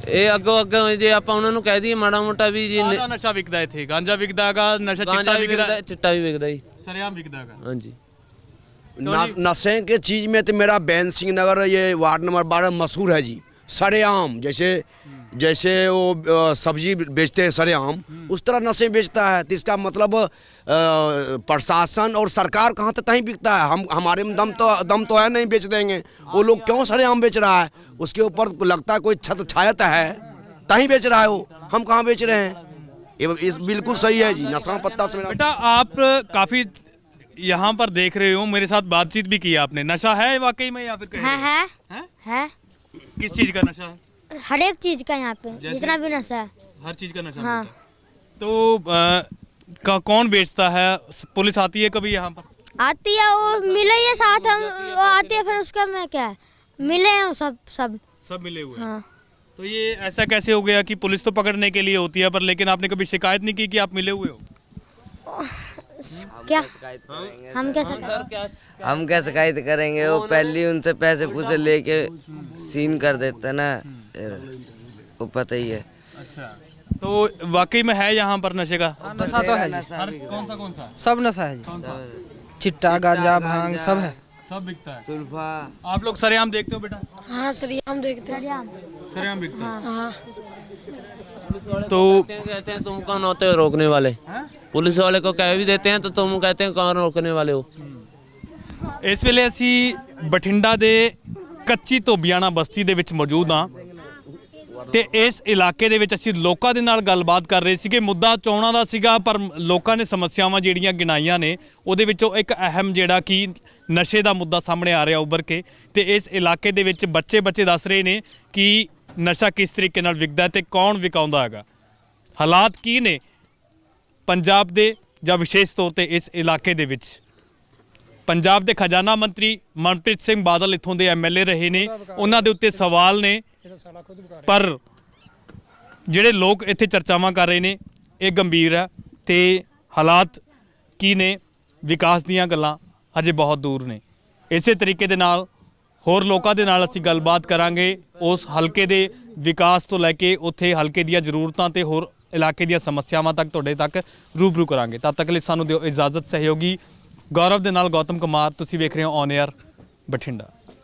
ਇਹ ਅੱਗੋਂ ਜੇ ਆਪਾਂ ਉਹਨਾਂ ਨੂੰ ਕਹਿ ਦਈਏ ਮਾੜਾ ਮੋਟਾ ਵੀ ਜੀ ਨਸ਼ਾ ਵਿਕਦਾ ਇੱਥੇ, ਗਾਂਜਾ ਵਿਕਦਾ ਹੈਗਾ, ਨਸ਼ਾ ਚਿੱਟਾ ਵਿਕਦਾ, ਚਿੱਟਾ ਵੀ ਵਿਕਦਾ ਜੀ, ਸਰਿਆਮ ਵਿਕਦਾ ਹੈਗਾ। ਹਾਂਜੀ नशे के चीज़ में तो मेरा बैन सिंह नगर ये वार्ड नंबर 12 मशहूर है जी। सरेआम जैसे वो सब्जी बेचते हैं सरेआम, उस तरह नशे बेचता है। तो इसका मतलब प्रशासन और सरकार कहाँ तक तहीं बिकता है। हमारे में दम तो है नहीं, बेच देंगे। वो लोग क्यों सरेआम बेच रहा है, उसके ऊपर लगता है कोई छत छायत है, तहीं बेच रहा है वो। हम कहाँ बेच रहे हैं? ये बिल्कुल सही है जी। नशा पत्ता से बेटा आप काफ़ी यहाँ पर देख रहे हो, मेरे साथ बातचीत भी की आपने। नशा है वाकई में या फिर है? किस चीज़ का नशा है? हर एक चीज का यहाँ पे जितना भी नशा है, हर चीज़ का नशा हाँ। तो कौन बेचता है? पुलिस आती है कभी यहाँ पर? आती है, वो मिले ही साथ हम, वो आती है फिर उसका मैं क्या है, मिले हैं वो सब मिले हुए हैं। हाँ। तो ये ऐसा कैसे हो गया कि पुलिस तो पकड़ने के लिए होती है पर, लेकिन आपने कभी शिकायत नहीं की कि आप मिले हुए हो? क्या हम क्या शिकायत करेंगे? वो पहले उनसे पैसे पूसे लेके सीन कर देते ना, वो पता ही है। अच्छा, तो वाकई में है यहाँ पर नशे का? नशा तो है जी। कौन सा? सब नशा है जी, चिट्टा गांजा भांग सब है, सब बिकता है। सुल्फा। आप लोग सरेआम देखते हो बेटा? हाँ सरेआम देखते हैं। सरेआम बिकता है। हाँ। तो कहते हैं तुम कौन होते हो रोकने वाले? पुलिस वाले को कह भी देते हैं तो तुम कहते हैं कौन रोकने वाले हो? ਇਸ ਵੇਲੇ ਅਸੀਂ ਬਠਿੰਡਾ ਦੇ ਕੱਚੀ ਧੋਬੀਆਣਾ ਬਸਤੀ ਦੇ ਵਿੱਚ ਮੌਜੂਦ ਹਾਂ ਤੇ ਇਸ ਇਲਾਕੇ ਦੇ ਵਿੱਚ ਅਸੀਂ ਲੋਕਾਂ ਦੇ ਨਾਲ ਗੱਲਬਾਤ ਕਰ ਰਹੇ ਸੀਗੇ। ਮੁੱਦਾ ਚੋਣਾਂ ਦਾ ਸੀਗਾ ਪਰ ਲੋਕਾਂ ਨੇ ਸਮੱਸਿਆਵਾਂ ਜਿਹੜੀਆਂ ਗਿਣਾਈਆਂ ਨੇ ਉਹਦੇ ਵਿੱਚੋਂ ਇੱਕ ਅਹਿਮ ਜਿਹੜਾ ਕਿ ਨਸ਼ੇ ਦਾ ਮੁੱਦਾ ਸਾਹਮਣੇ ਆ ਰਿਹਾ ਉੱਭਰ ਕੇ। ਤੇ ਇਸ ਇਲਾਕੇ ਦੇ ਵਿੱਚ ਬੱਚੇ ਦੱਸ ਰਹੇ ਨੇ ਕਿ ਨਸ਼ਾ ਕਿਸ ਤਰੀਕੇ ਨਾਲ ਵਿਕਦਾ ਤੇ ਕੌਣ ਵਿਕਾਉਂਦਾ ਹੈਗਾ, ਹਾਲਾਤ ਕੀ ਨੇ ਪੰਜਾਬ ਦੇ ਜਾਂ ਵਿਸ਼ੇਸ਼ ਤੌਰ ਤੇ ਇਸ ਇਲਾਕੇ ਦੇ ਵਿੱਚ। ਪੰਜਾਬ ਦੇ ਖਜ਼ਾਨਾ ਮੰਤਰੀ ਮਨਪ੍ਰੀਤ ਸਿੰਘ ਬਾਦਲ ਇੱਥੋਂ ਦੇ ਐਮਐਲਏ ਰਹੇ ਨੇ, ਉਹਨਾਂ ਦੇ ਉੱਤੇ ਸਵਾਲ ਨੇ, ਪਰ ਜਿਹੜੇ ਲੋਕ ਇੱਥੇ ਚਰਚਾਵਾਂ ਕਰ ਰਹੇ ਨੇ ਇਹ ਗੰਭੀਰ ਹੈ ਤੇ ਹਾਲਾਤ ਕੀ ਨੇ, ਵਿਕਾਸ ਦੀਆਂ ਗੱਲਾਂ ਅਜੇ ਬਹੁਤ ਦੂਰ ਨੇ। ਇਸੇ ਤਰੀਕੇ ਦੇ ਨਾਲ ਹੋਰ ਲੋਕਾਂ ਦੇ ਨਾਲ ਅਸੀਂ ਗੱਲਬਾਤ ਕਰਾਂਗੇ ਉਸ ਹਲਕੇ ਦੇ ਵਿਕਾਸ ਤੋਂ ਲੈ ਕੇ ਉੱਥੇ ਹਲਕੇ ਦੀਆਂ ਜ਼ਰੂਰਤਾਂ ਤੇ ਹੋਰ ਇਲਾਕੇ ਦੀਆਂ ਸਮੱਸਿਆਵਾਂ ਤੱਕ ਤੁਹਾਡੇ ਤੱਕ ਰੂਬਰੂ ਕਰਾਂਗੇ। ਤਦ ਤੱਕ ਲਈ ਸਾਨੂੰ ਦਿਓ ਇਜਾਜ਼ਤ। ਸਹਿਯੋਗੀ ਗੌਰਵ ਦੇ ਨਾਲ ਗੌਤਮ ਕੁਮਾਰ, ਤੁਸੀਂ ਵੇਖ ਰਹੇ ਹੋ ਔਨ 에ਅਰ ਬਠਿੰਡਾ।